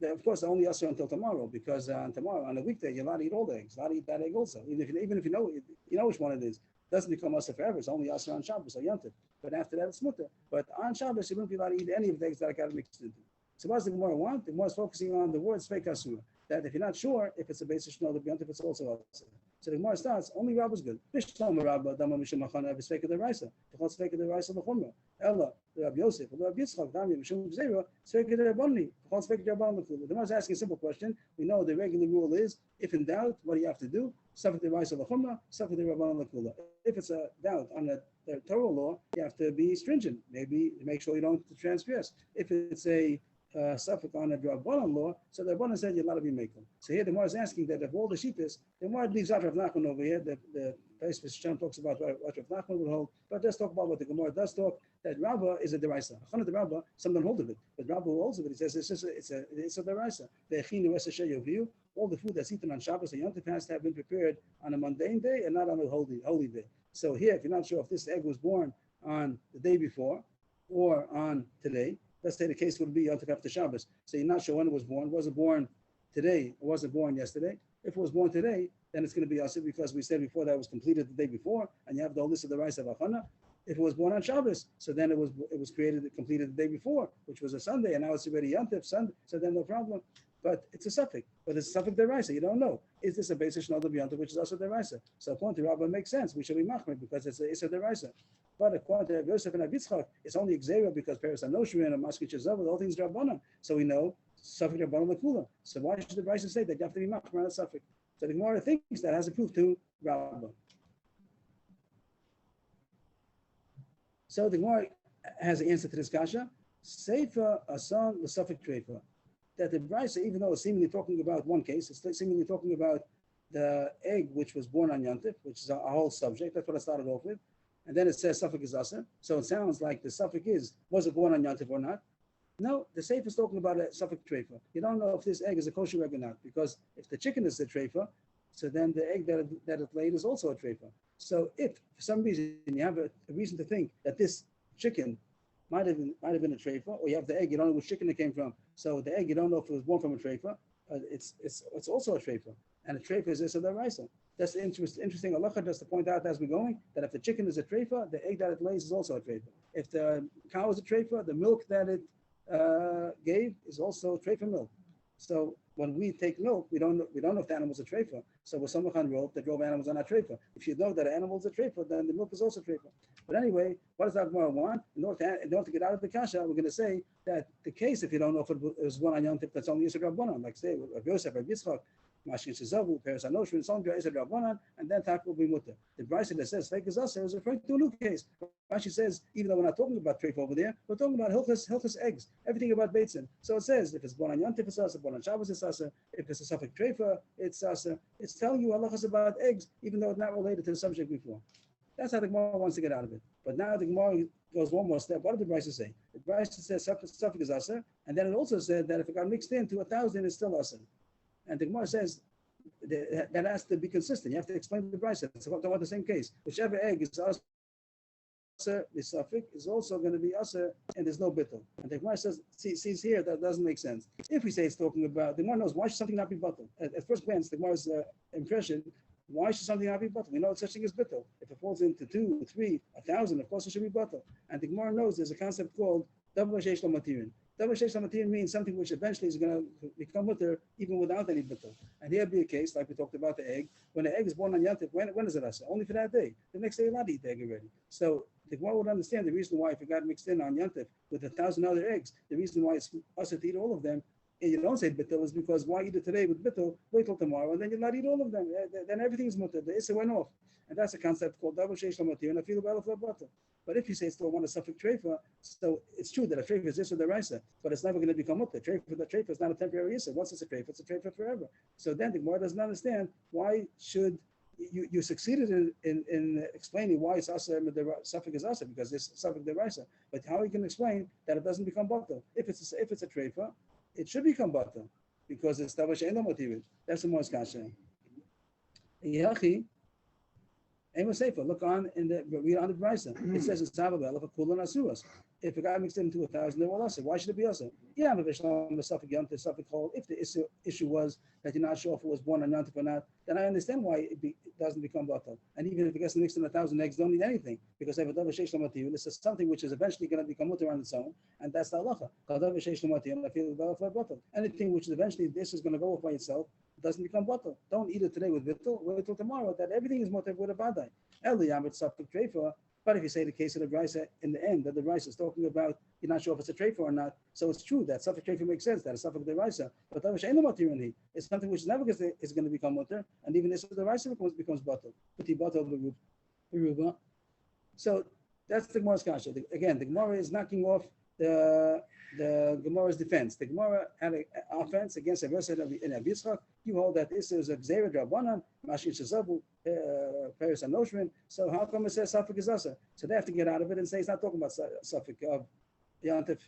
Of course, they're only asa until tomorrow, because on a weekday, you're allowed to eat all the eggs. You're allowed to eat that egg also. Even if you know which one it is. It doesn't become asa forever. It's only asa on Shabbos or Yantif. But after that, it's mutter. But on Shabbos, you wouldn't be allowed to eat any of the eggs that got mixed into. So what does the Gemara want? The Gemara is focusing on the words fake asura. That if you're not sure if it's a basis Shnal the B'yantif, it's also asa. So the Gemara starts, only Rabbah is good. Bishlam Rabbah, Dama Mishum Machana, V'sfeka the Raisa. V'chol Sfeka the Raisa L'chumra. Ella, the Rabbi Yosef, the Rabbi Yitzchak, Dami Mishum Zera, Sfeka the Rabbani. V'chol Sfeka the Rabban L'chumra. The Gemara is asking a simple question. We know the regular rule is, if in doubt, what do you have to do? Sfeka the Raisa L'chumra, Sfeka the Rabban L'chumra. If it's a doubt on the Torah law, you have to be stringent. Maybe make sure you don't transgress. If it's a suffix on a Rabbanan law, so the Rabbanan said you're allowed to be making. So here the Gemara is asking that of all the shittas, the Gemara leaves out Rav Nachman over here. The Beis Shem talks about what Rav Nachman would hold, but let's talk about what the Gemara does talk. That Rabbah is a deraisa. Chana the Rabbah, some don't hold of it, but Rabbah holds of it. He says it's a deraisa. All the food that's eaten on Shabbos and Yom Tov has to have been prepared on a mundane day and not on a holy day. So here, if you're not sure if this egg was born on the day before or on today, let's say the case would be Yom Tov after Shabbos. So you're not sure when it was born. Was it born today or was it born yesterday? If it was born today, then it's going to be Asir, because we said before that it was completed the day before, and you have the whole list of the rice of Achana. If it was born on Shabbos, so then it was completed the day before, which was a Sunday, and now it's already Yom Tov Sunday, so then no problem. But it's a suffix. But it's a suffix deraisa. You don't know. Is this a basis Shnal the B'yantif, which is also deraisa? So according to Rabbah, it makes sense. We should be machmir because it's a deraisa. But according to Yosef and Abitzchak, it's only Xera because Paris Anoshrin and Maskich Zav, the whole thing's Rabbanan. So we know suffix Rabbanan L'Kula. So why should the deraisa say that you have to be machmir on a suffix? So the Gemara thinks that has a proof to Rabbah. So the Gemara has an answer to this kasha. Seifa asan l'safik treifa. That the brayso, even though it's seemingly talking about one case, it's seemingly talking about the egg which was born on Yantif, which is a whole subject. That's what I started off with. And then it says Safik is Asa. So it sounds like the Safik is, was it born on Yantif or not? No, the Seif is talking about a Safik treifa. You don't know if this egg is a kosher egg or not, because if the chicken is a treifa, so then the egg that it laid is also a treifa. So if for some reason you have a reason to think that this chicken might have been a treifa, or you have the egg, you don't know which chicken it came from. So the egg, you don't know if it was born from a treifa. It's also a treifa, and a treifa is a deraisa. That's interesting halacha just to point out as we're going that if the chicken is a treifa, the egg that it lays is also a treifa. If the cow is a treifa, the milk that it gave is also treifa milk. So when we take milk, we don't know if the animal's a treifa. So with some rule that drove animals are not treifa. If you know that an animal is a treifa, then the milk is also treifa. But anyway, what does the Gemara want? In order to get out of the kasha, we're going to say that the case, if you don't know if it was one on Yom Tov, that's only Yisrael Rabbanan, like say Rav Yosef, Rav Yitzchak, Mashin Shizavu, Peres Anoshrin, some Yisrael Rabbanan, and then Tak will be mutter. The Brisa that says fake is also is referring to a new case. Rashi says, even though we're not talking about treifa over there, we're talking about hilchos eggs, everything about beitzin. So it says, if it's born on Yom Tov, it's asa, born on Shabbos, it's asa. If it's a suffix treifa, it's asa. It's telling you halachas about eggs, even though it's not related to the subject before. That's how the Gemara wants to get out of it. But now the Gemara goes one more step. What did the Brisa say? The Brisa says suffix is asa, and then it also said that if it got mixed into 1,000, it's still asa. And the Gemara says that has to be consistent. You have to explain the Brisa. It's about the same case. Whichever egg is asa, the suffix is also going to be asa, and there's no bittul. And the Gemara says, sees here that doesn't make sense. If we say it's talking about, the Gemara knows why should something not be bittul. At first glance, the Gemara's impression. Why should something not be bittul? We know such thing as bittul. If it falls into 2, 3, 1,000, of course it should be bittul. And the Gemara knows there's a concept called double sheish lamatir. Double sheish lamatir means something which eventually is going to become mutter even without any bittul. And here be a case like we talked about the egg. When the egg is born on Yom Tov, when is it asa? Only for that day. The next day you're allowed to eat the egg already. So the Gemara would understand the reason why if it got mixed in on Yom Tov with 1,000 other eggs, the reason why it's asa to eat all of them. And you don't say bittul is because why eat it today with bittul, wait till tomorrow, and then you're not eat all of them. Then everything is mutter. The issa went off. And that's a concept called double sheish lamatir and I feel better for butter. But if you say still want a suffix treifa, so it's true that a treifa is this or the raisa, but it's never going to become mutter. The treifa is not a temporary issa. Once it's a treifa forever. So then the Gemara doesn't understand why should you succeeded in explaining why it's asa the suffix is asa because it's suffix the raisa. But how you can explain that it doesn't become butter? If it's a treifa, it should become butter because it's tavash eno motivit. That's the most kasha. Yachi, emo sefer. Look on read on the brisa. It says it's tababel of a kulan asuras. If a guy mixed it into 1,000, they will also. Why should it be also? Yeah, but the suffix yom suffix called. If the issue was that you're not sure if it was born on yom or not, then I understand why it doesn't become butter. And even if it gets mixed in 1,000 eggs, don't need anything because they have a double sheish lamatir. This is something which is eventually going to become mutter on its own, and that's the halacha. Double sheish lamatir, and I feel better for butter. Anything which is eventually this is going to go off by itself doesn't become butter. Don't eat it today with bittul. Wait till tomorrow. That everything is mutter with a badai. Eliyam it's suffix treifa. But if you say the case of the Brisa in the end, that the Brisa is talking about, you're not sure if it's a treifa or not. So it's true that suffix treifa makes sense, that it's suffix the Brisa. But it's something which never is going to become mutter, and even this the Brisa becomes bottle. So that's the Gemara's kasha. Again, the Gemara is knocking off the Gemara's defense. The Gemara had an offense against a verse in Rav Yitzchak. You hold that this is a Gzeira Drabanan, Mashin Shazabu, Peres Anoshrin. So how come it says suffix is asa? So they have to get out of it and say it's not talking about suffix of Yom Tov.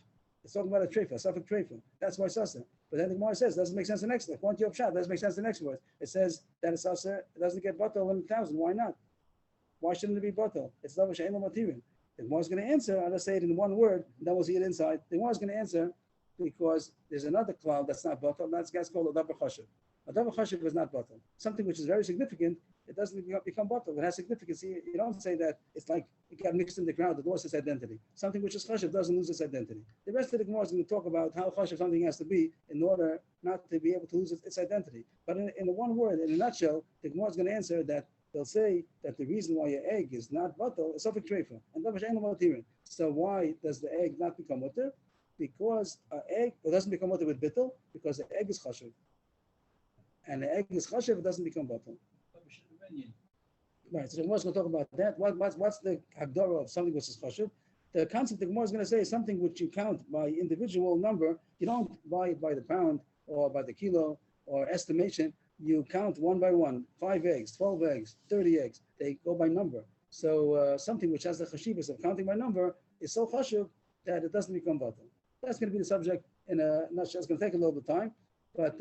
It's talking about a treifa, suffix treifa. That's why it's asa. But then the Gemara says doesn't make sense the next. According to your shot, doesn't make sense the next word. It says that it's asa. It doesn't get batal in 1,000. Why not? Why shouldn't it be batal? It's davar she'ein lo matirin. The Gemara is going to answer. I'll just say it in one word. Then we'll see it inside. The Gemara is going to answer because there's another cloud that's not batal. That's called a davar chashuv. A davar chashuv is not batal. Something which is very significant. It doesn't become batal. It has significance. You don't say that it's like it got mixed in the crowd. It lost its identity. Something which is chashuv doesn't lose its identity. The rest of the Gemara is going to talk about how chashuv something has to be in order not to be able to lose its identity. But in one word, in a nutshell, the Gemara is going to answer that they'll say that the reason why your egg is not batal is suffix treifa. And so why does the egg not become mutter? Because egg doesn't become mutter with bittul because the egg is chashuv. And the egg is chashuv, it doesn't become batal. Right, so the Gemara is going to talk about that. What's the hagdara of something which is chashuv? The concept the Gemara is going to say is something which you count by individual number. You don't buy it by the pound or by the kilo or estimation. You count one by one, 5 eggs, 12 eggs, 30 eggs. They go by number. So something which has the chashivas of counting by number is so chashuv that it doesn't become batal. That's going to be the subject in a nutshell. It's going to take a little bit of time, but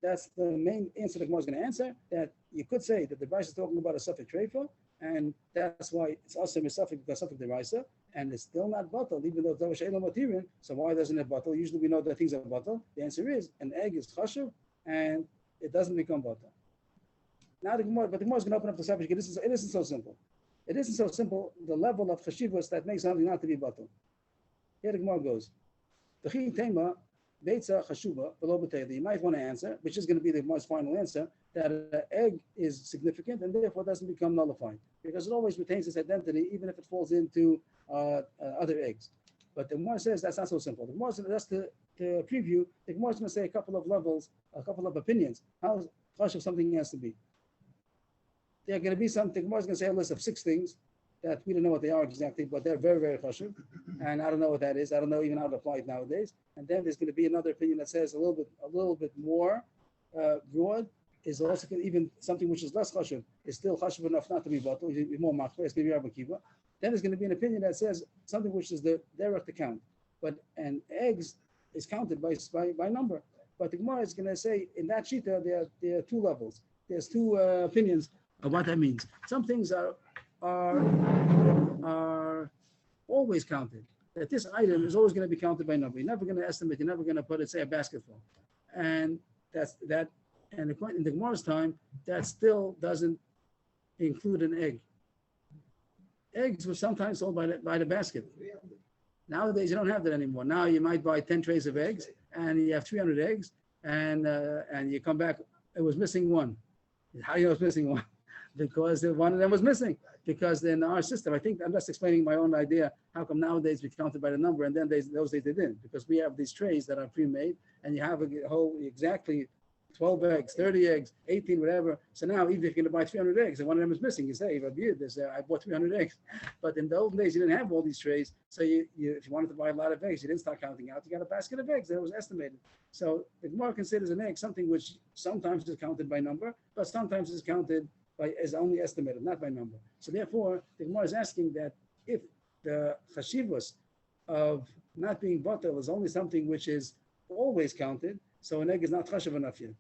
that's the main answer the Gemara is going to answer. That you could say that the Brisa is talking about a suffix treifa, and that's why it's also a suffix because suffix the Brisa, and it's still not batal, even though it's davar material. So why doesn't it batal? Usually we know that things are batal. The answer is an egg is chashuv, and it doesn't become batal. Now the Gemara, but the Gemara is going to open up the subject. It isn't so simple. It isn't so simple. The level of chashivos that makes something not to be batal. Here the Gemara goes. The chi tema beitza chashuva below b'teila. You might want to answer, which is going to be the Gemara's final answer, that an egg is significant and therefore doesn't become nullified because it always retains its identity even if it falls into other eggs. But the Gemara says that's not so simple. The Gemara says that's to preview. The Gemara is going to say a couple of levels, a couple of opinions. How chashuv something has to be. There are going to be something. The Gemara is going to say a list of 6 things that we don't know what they are exactly, but they're very, very chashuv. And I don't know what that is. I don't know even how to apply it nowadays. And then there's going to be another opinion that says a little bit more broad. Is also even something which is less chashuv is still chashuv enough not to be batal. More machmer. It's going to be Rabbi Akiva. Then there's going to be an opinion that says something which is the direct account, and eggs is counted by number. But the Gemara is going to say in that shita there are 2 levels. There's 2 opinions of what that means. Some things are always counted. That this item is always going to be counted by number. You're never going to estimate. You're never going to put it, say, a basketball, and that's that. And in the Gemara's time, that still doesn't include an egg. Eggs were sometimes sold by the basket. Nowadays, you don't have that anymore. Now you might buy 10 trays of eggs, and you have 300 eggs, and you come back, it was missing 1. How do you know it's missing 1? Because one of them was missing. Because in our system, I think I'm just explaining my own idea. How come nowadays we counted by the number, and then those days they didn't? Because we have these trays that are pre-made, and you have a whole exactly 12 eggs, 30 eggs, 18, whatever. So now, even if you're going to buy 300 eggs and one of them is missing, you say, I bought 300 eggs. But in the old days, you didn't have all these trays. So if you wanted to buy a lot of eggs, you didn't start counting out. You got a basket of eggs that was estimated. So the Gemara considers an egg something which sometimes is counted by number, but sometimes is counted as only estimated, not by number. So therefore, the Gemara is asking that if the chashivos of not being batal is only something which is always counted, so an egg is not chashuv enough yet.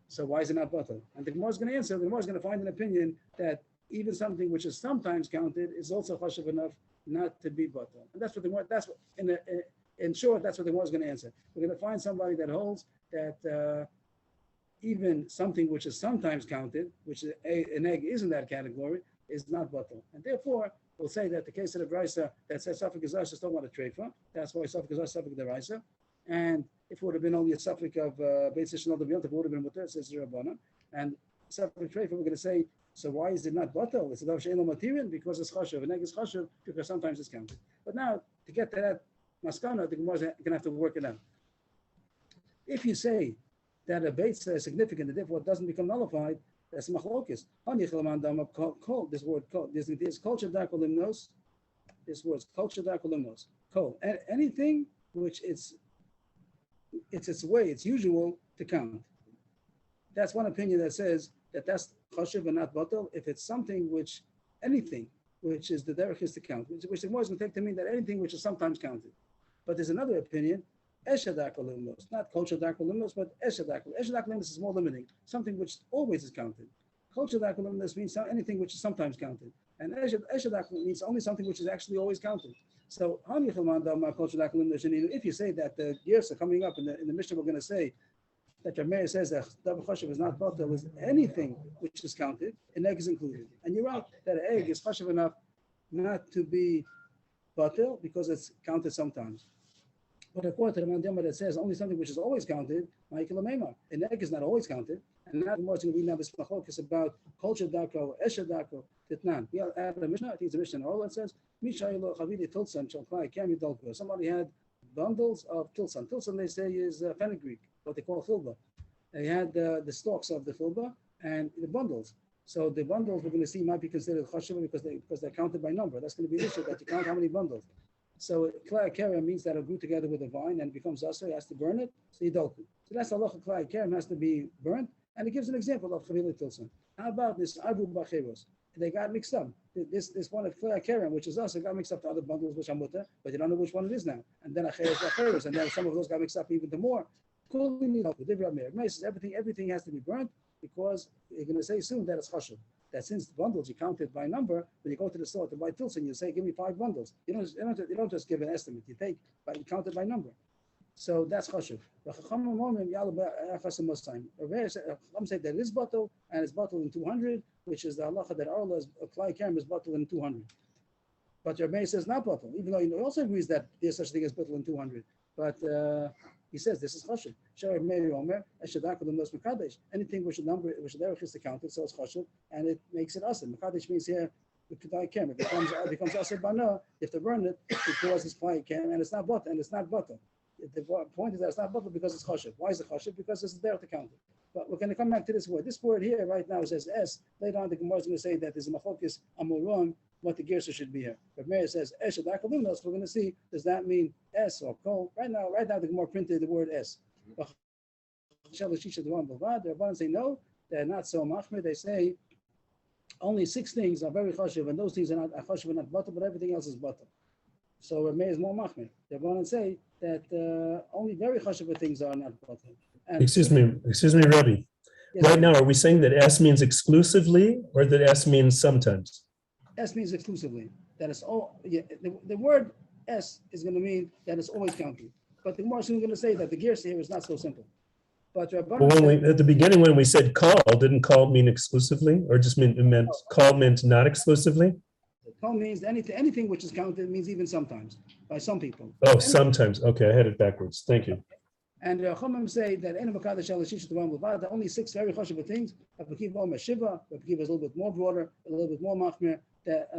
So why is it not batal? And the Gemara is going to answer. The Gemara is going to find an opinion that even something which is sometimes counted is also chashuv enough not to be batal. And that's what the Gemara. That's what, in short, that's what the Gemara is going to answer. We're going to find somebody that holds that even something which is sometimes counted, which is an egg is in that category, is not batal. And therefore, we'll say that the case of the Brisa that says Safek Gazar still want a treifa. That's why Safek Gazar Safek Deraisa. And if it would have been only a suffix of Beit Shishnal Deviyot, it would have been Mutter, says Rabbana. And suffix treifa, we're going to say, so why is it not batal? It's about She'en Material because it's chashuv. An egg is chashuv because sometimes it's counted. But now, to get to that maskana, the Gemara is going to have to work it out. If you say that a beit is significant and therefore it doesn't become nullified, that's machlokis. This word kol, this culture dakolimnos. This word culture dakolimnos. Kol. Anything which it's its way, it's usual to count. That's one opinion that says that that's chashuv and not batal. If it's something which, anything which is the derech is to count, which the Gemara is going to take to mean that anything which is sometimes counted. But there's another opinion, esha dakolimnos, not culture dakolimnos, but esha dakolimnos. Esha dakolimnos is more limiting, something which always is counted. Culture dakolimnos means anything which is sometimes counted. And esha dakolimnos means only something which is actually always counted. So, if you say that the years are coming up in the Mishnah, we're going to say that your mayor says that double chashuv is not batal, is anything which is counted, an egg is included. And you're right that an egg is chashuv enough not to be batal because it's counted sometimes. But according to the Mandama that says only something which is always counted, an egg is not always counted. And now we're going to read now this machlokes about culture dako, esha dako, titnan. We add a Mishnah, I think it's a Mishnah, all that says, somebody had bundles of tilsan. Tilsan, they say, is fenugreek, what they call filba. They had the stalks of the filba and the bundles. So the bundles we're going to see might be considered chashuv because they're counted by number. That's going to be an issue that you count how many bundles. So klei kerem means that it grew together with a vine and becomes asa. He has to burn it. So yidolku. So that's halacha klei kerem has to be burnt. And it gives an example of chavila tilsan. How about this avu b'cheros? They got mixed up. This one of klei kerem, which is also got mixed up to other bundles which are mutter, but you don't know which one it is now. And then acheros, and then some of those got mixed up even to more. Everything has to be burnt because you're going to say soon that it's chashuv. That since the bundles you counted by number, when you go to the store to buy tilson, you say, give me 5 bundles. You don't just give an estimate. You count it by number. So that's chashuv. Chacham said that it is bottle and it's bottle in 200, which is the halacha that Arla is Klai Kerem is bottle in 200. But Rabbi Meir says not bottle, even though he also agrees that there's such a thing as bottle in 200. But he says this is chashuv. Anything which the number which the derech is to count it, so it's chashuv, and it makes it aser. Mekadesh means here the Klai Kerem. It becomes aser bana. If to burn it, it causes Klai Kerem, and it's not bottle, and it's not bottle. The point is that it's not bottle because it's chashuv. Why is it chashuv? Because it's there to count it. But we're going to come back to this word. This word here right now says S. Later on, the Gemara is going to say that there's a machokis amuron, what the gersa should be here. But Meir says S shadakalumnos. We're going to see, does that mean S or kol? Right now, the Gemara printed the word S. The Rabbanan say no, they're not so machmir. They say only 6 things are very chashuv, and those things are not chashuv and not bottle, but everything else is bottle. So Meir is more machmir. The Rabbanan say that only very chashuv things are not bottle. Excuse me, Rabbi. Yes, Right now, are we saying that S means exclusively or that S means sometimes? S means exclusively. That is all. Yeah, the word S is going to mean that it's always counting. But the Gemara is going to say that the gears here is not so simple. But Well, at the beginning, when we said call, didn't call mean exclusively, or just meant call meant not exclusively? Call means anything which is counted means even sometimes by some people. Oh, sometimes. Okay, I had it backwards. Thank you. And Chachamim say that the only 6 very chashuv things. Rabbi Akiva Omer Shiva. Rabbi Akiva is a little bit more broader, a little bit more machmir. That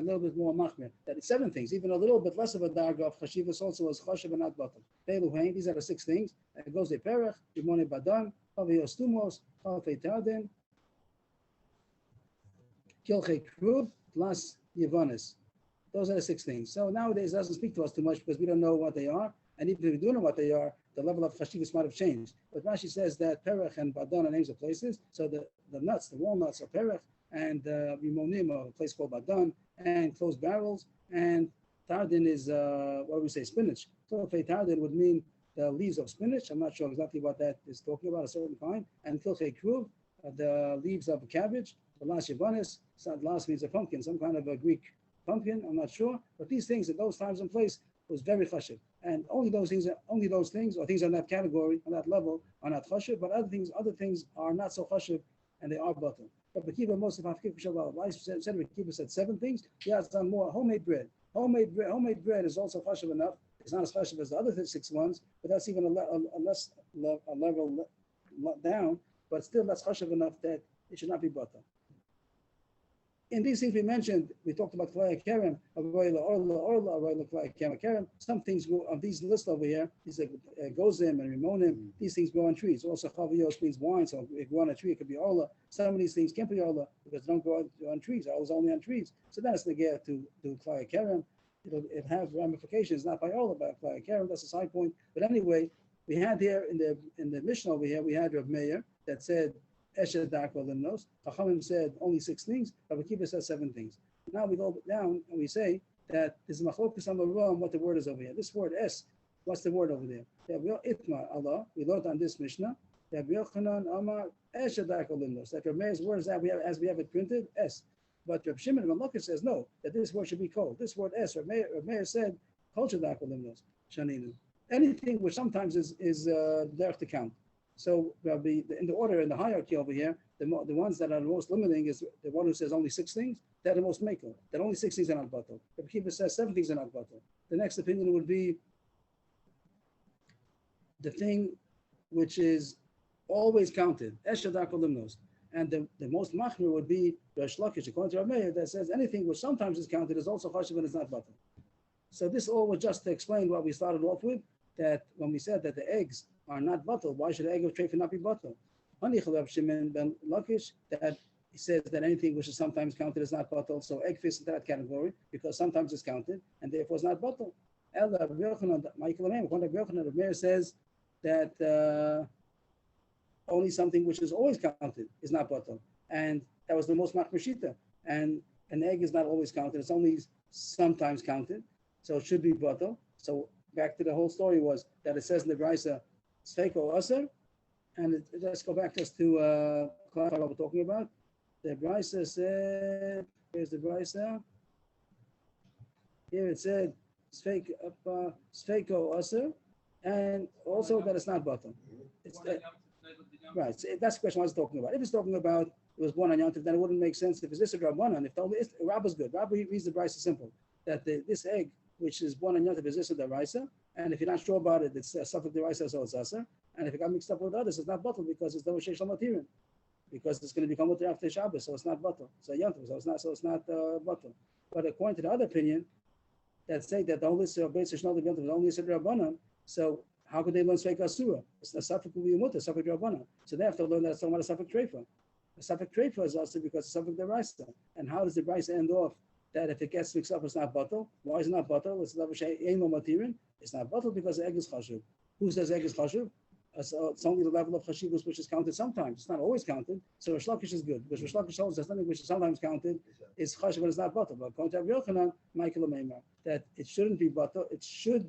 it's 7 things, even a little bit less of a darga of chashivas also as chashuv and not bottom. These are the 6 things. It goes to perech, rimone badan, chavios tumos, chalfei tardin, kilchei krub, plus yevanis. Those are the 6 things. So nowadays it doesn't speak to us too much because we don't know what they are. And even if we do know what they are, the level of chashivas might have changed. But Rashi says that perech and badan are names of places. So the nuts, the walnuts are perech, and rimonim are a place called badan, and closed barrels, and tardin is what do we say, spinach. So tardin would mean the leaves of spinach. I'm not sure exactly what that is talking about, a certain kind. And kilchei kruv, the leaves of a cabbage. The last yevanis, last means a pumpkin, some kind of a Greek pumpkin. I'm not sure, but these things at those times and place was very chashuv, and only those things, or things on that category, on that level, are not chashuv. But other things are not so chashuv, and they are bottom. But Bekiva, most of Hafkif Shabbat, said Bekiva said 7 things. He has done more. Homemade bread. Homemade bread is also chashuv enough. It's not as chashuv as the other 6 ones, but that's even a level down. But still, that's chashuv enough that it should not be bottom. In these things we mentioned, we talked about Klai Kerem, Orla, Klai Kerem. Some things go on these lists over here. These like Gozim and Rimonim. These things grow on trees. Also, Chavios means wine, so it grow on a tree. It could be Orla. Some of these things can't be Orla because they don't grow on trees. Orla's only on trees. So that's the gear to Klai Kerem. It have ramifications, not by Orla, but Klai Kerem. That's a side point. But anyway, we had here in the Mishnah over here, we had Rav Meir that said Eshet Darko Limnos. Chachamim said only 6 things. Rabbi Akiva says 7 things. Now we go down and we say that there's a machlokas on the wrong what the word is over here. This word S, what's the word over there? Itma Allah. We learned on this Mishnah. Rabbi Yochanan Amar Eshet Darko Limnos. That Rabbi Meir's word is that we have it printed S. But Rabbi Shimon Malachah says no. That this word should be called. This word S. Rabbi Meir said Kol Darko Limnos. Shaninu. Anything which sometimes is derech to count. So in the order, in the hierarchy over here, the ones that are the most limiting is the one who says only 6 things. They're the most makel. That only 6 things are not batal. Rabbi Akiva says 7 things are not batal. The next opinion would be the thing which is always counted. Eshadar kolimnos. And the most machmir would be Resh Lakish, according to Rav Meir, that says anything which sometimes is counted is also chashuv and is not batal. So this all was just to explain what we started off with, that when we said that the eggs are not bottle, why should the egg of treifa not be bottle? Rav Shimon ben Lakish, that he says that anything which is sometimes counted is not bottle, so egg fits into that category because sometimes it's counted and therefore it's not bottle. Rav Meir says that only something which is always counted is not bottle, and that was the most machmir shita. And an egg is not always counted; it's only sometimes counted, so it should be bottle. So back to the whole story was that it says in the Brisa, Sfeiko Aser, and let's go back just to clarify what we're talking about. The Brisa said, here's the Brisa. Here it said, Sfeiko Aser, and also that it's not bottom. It's right. So that's the question I was talking about. If it's talking about it was born on Yom Tov, then it wouldn't make sense if it's this a Rabbanan. If the only Rabba's good, Rabba reads the Brisa simple that this egg which is born on Yom Tov is this the Raisa, and if you're not sure about it, it's Safek the Raisa, so it's Asa. And if it got mixed up with others, it's not bottle because it's Davar Sheish Lamatirin, because it's going to become Mutter after Shabbos, so it's not bottle. So Yom Tov, so it's not bottle. But according to the other opinion, that say that the only Beis Yishnol Yom Tov is only Yisrael Rabbanan, so how could they learn Sveik Asura? It's the Safek will be a Mutter, Safek Rabbanan. So they have to learn that it's talking about a Safek Treifa. The Safek Treifa is also because it's Safek the Raisa. And how does the Raisa end off? That if it gets mixed up, it's not bottle. Why is it not bottle? It's not bottle because the egg is chashuv. Who says egg is chashuv? So it's only the level of chashivus which is counted sometimes. It's not always counted. So Rish Lakish is good because Rish Lakish holds that something which is sometimes counted is chashuv, but it's not bottle. But according to Rabbi Yochanan, Michael Meimar, that it shouldn't be bottle. It should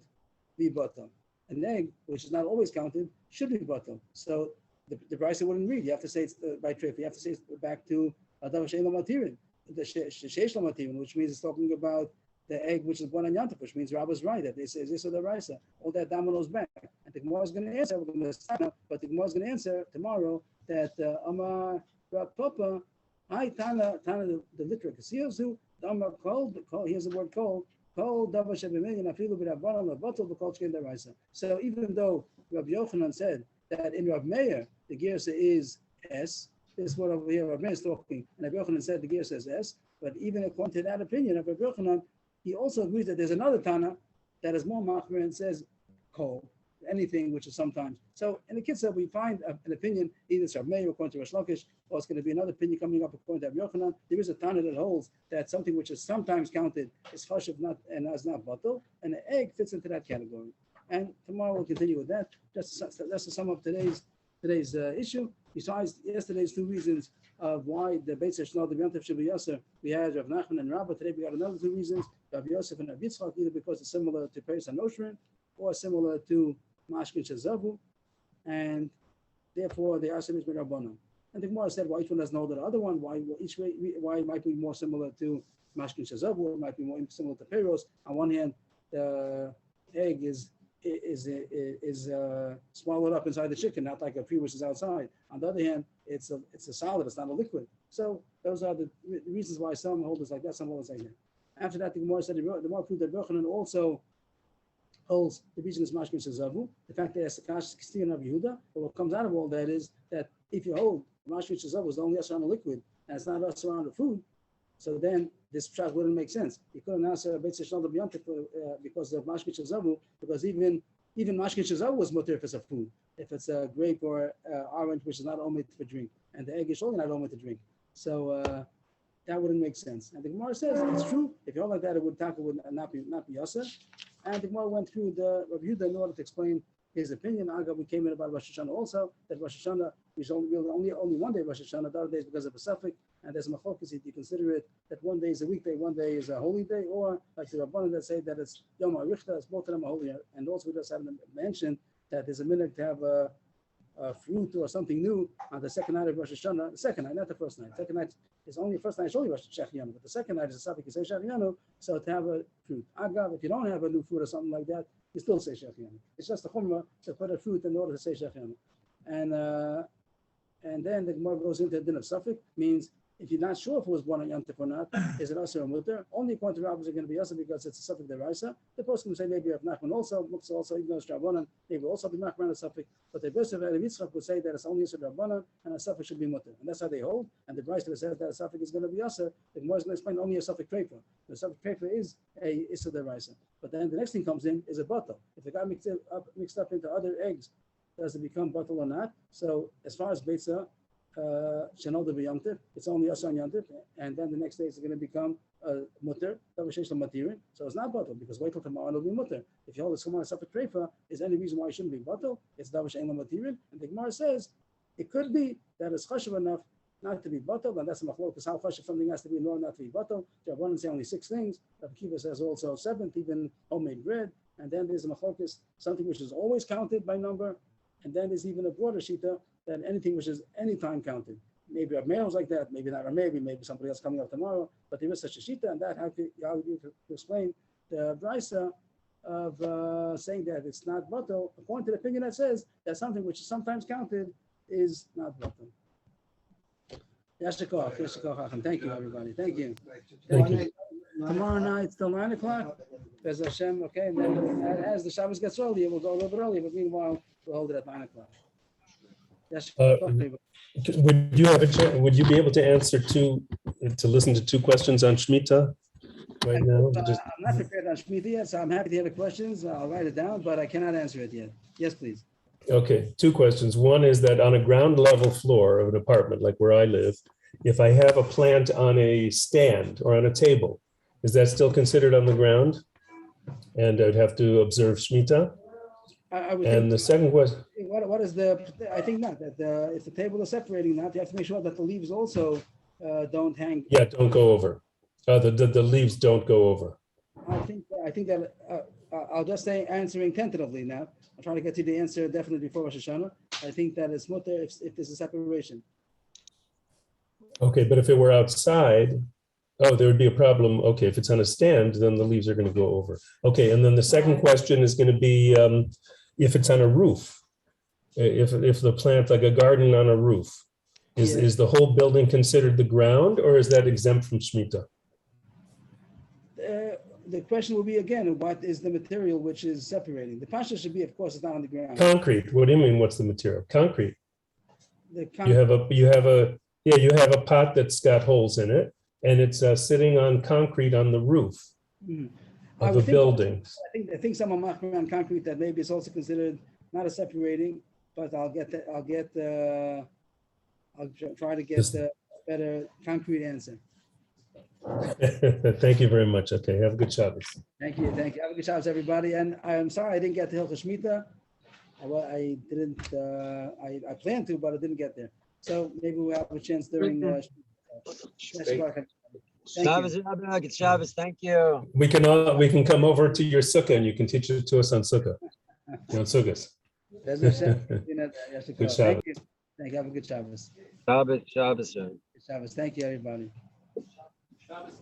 be bottle. An egg which is not always counted should be bottle. So the Brisa wouldn't read. You have to say it's by trip. You have to say it's back to Adav Shein Lamatirin. The Sheish Lamatirin, which means it's talking about the egg which is born on Yom Tov, which means Rabba's right that this is the Raisa. All that dominoes back. And the Gemara is going to answer, we're going to start now, but the Gemara is going to answer tomorrow that Amar Rav Papa, I Tana the literate Kasiyazu, Amar Kol, here's the word Kol, Kol Davar Shebimillion, Afilu B'Rabbanan, Lavatul B'Kol Shkin the Raisa. So even though Rabbi Yochanan said that in Rav Meir, the Gersa is S, this is what over here Rav Meir is talking, and Rabbi Yochanan said the Gersa is S, but even according to that opinion of Rabbi Yochanan, he also agrees that there's another Tana that is more machmir and says Kol, anything which is sometimes. So in the Kitzah, we find an opinion, either it's Rav Meir according to Rish Lakish, or it's going to be another opinion coming up according to Rabbi Yochanan. There is a Tana that holds that something which is sometimes counted is chashuv not and is not batal, and the egg fits into that category. And tomorrow we'll continue with that. Just to sum up today's issue. Besides yesterday's two reasons of why the Beis Yishnol, the Yom Tov should be Yasser, we had Rav Nachman and Rabbah. Today we got another two reasons, Rav Yosef and Rav Yitzchak, either because it's similar to Peres HaNoshrin or similar to Mashkin Shazavu, and therefore they are similar to Rabbanon. And the Gemara said why each one doesn't hold the other one, why it might be more similar to Mashkin Shazavu, it might be more similar to Peros. On one hand, the egg is swallowed up inside the chicken, not like a free which is outside. On the other hand, it's a solid, it's not a liquid. So those are the reasons why some hold it like that, some hold it like that. After that, the Gemara said the Gemara proved that Yochanan also holds the reason is Mashkin Shazavu. The fact that it's a Kastin of Yehuda, but what comes out of all that is that if you hold Mashkin Shazavu is only us around the liquid and it's not us around the food, so then this shot wouldn't make sense. You couldn't answer Beis Yishnol the Yom Tov because of Mashkin Shazavu, because even Mashkin Shazavu was mutter if it's a food, if it's a grape or orange, which is not omit for drink, and the egg is only not omit to drink. So that wouldn't make sense. And the Gemara says it's true. If you hold like that, it would not be yasser. And the Gemara went through the Rav Yehuda in order to explain his opinion. We came in about Rosh Hashanah also, that Rosh Hashanah is only one day Rosh Hashanah, the other day is because of a suffix, and there's a machlokas if you consider it that one day is a weekday, one day is a holy day, or like the Rabbanan that say that it's Yom HaRichta, it's both of them are holy. And also we just haven't mentioned that there's a minute to have a fruit or something new on the second night of Rosh Hashanah, the second night, not the first night. Second night is only the first night is only Rosh Hashanah, but the second night is a suffix, you say Shechiyanu, so to have a fruit. Agav, if you don't have a new fruit or something like that, you still say Shechiyanu. It's just a chumrah to put a fruit in order to say Shechiyanu. And then the Gemara goes into the din of suffix, means if you're not sure if it was born on Yom Tov or not, is it Asr or Mutter? Only according to rabbis are going to be Asr because it's a suffix deraisa. The person can say maybe Rav Nachman also, Muksa also, even though it's Rabbanan, maybe also be Nachman a suffix. But the verse of Rav Yitzchak would say that it's only Asr Rabbanan and a suffix should be Mutter. And that's how they hold. And the Bryce that says that a suffix is going to be Asr, the Gemara is going to explain only a suffix trefa. The suffix trefa is a Isra deraisa. But then the next thing comes in is a bottle. If it got mixed up into other eggs, does it become bottle or not? So as far as Beitza, Shanol de Yom Tov, it's only us on Yom Tov, and then the next day it's going to become mutter, Davar Sheish Lamatirin. So it's not bottle because wait till tomorrow it'll be mutter. If you hold the Sumar Safek Treifa, is any reason why it shouldn't be bottle? It's Davar Sheish Lamatirin, and the Gemara says it could be that it's chashuv enough not to be bottle, and that's a machlokas how chashuv something has to be in order not to be bottle. Rabbanan say only 6 things. Rav Kiva says also 7, even homemade bread, and then there's a machlokas something which is always counted by number, and then there's even a broader shita that anything which is any time counted. Maybe Rav Meir was like that, maybe not Rav Meir, maybe somebody else coming up tomorrow, but there is such a shita, and that how you explain the brisa of saying that it's not batal, according to the opinion that says that something which is sometimes counted is not batal. Yashikov, Hacham. Thank you, everybody. Thank you. Thank you. Tomorrow night till 9 o'clock. Bez Hashem, okay, and then as the Shabbos gets earlier, we'll go a little bit earlier, but meanwhile, we'll hold it at 9 o'clock. Would you have a chance, would you be able to answer listen to two questions on Shemitah right now? I'm not prepared on Shemitah yet, so I'm happy to hear the questions. I'll write it down, but I cannot answer it yet. Yes, please. Okay, two questions. One is that on a ground level floor of an apartment, like where I live, if I have a plant on a stand or on a table, is that still considered on the ground? And I'd have to observe Shemitah? I would And think, the second question, what is I think not, that if the table is separating that, you have to make sure that the leaves also don't hang. yeah, don't go over. The leaves don't go over. I think that I'll just say answering tentatively now. I'll try to get to the answer definitely before Rosh Hashanah. I think that it's mutter if there's a separation. Okay, but if it were outside, there would be a problem. Okay, if it's on a stand, then the leaves are going to go over. Okay, and then the second question is going to be if it's on a roof, if the plant, like a garden on a roof, is the whole building considered the ground, or is that exempt from Shemitah? The question will be again, what is the material which is separating? The pasha should be, of course, it's not on the ground. Concrete. What do you mean? What's the material? Concrete. You have a pot that's got holes in it, and it's sitting on concrete on the roof of a building. I think some are marking on concrete that maybe it's also considered not a separating, but I'll try to get a better concrete answer. Thank you very much. Okay, have a good Shabbos. Thank you. Have a good Shabbos, everybody. And I'm sorry I didn't get to Hilchos Shemitah. I didn't. I planned to, but I didn't get there. So maybe we'll have a chance during. Shabbos, Rabbi, it's Shabbos. Thank you. We can come over to your sukkah and you can teach it to us on sukkah. On sukkahs. Good Shabbos. Thank you. Have a good Shabbos. Shabbos. Shabbos. Thank you, everybody. Shabbos,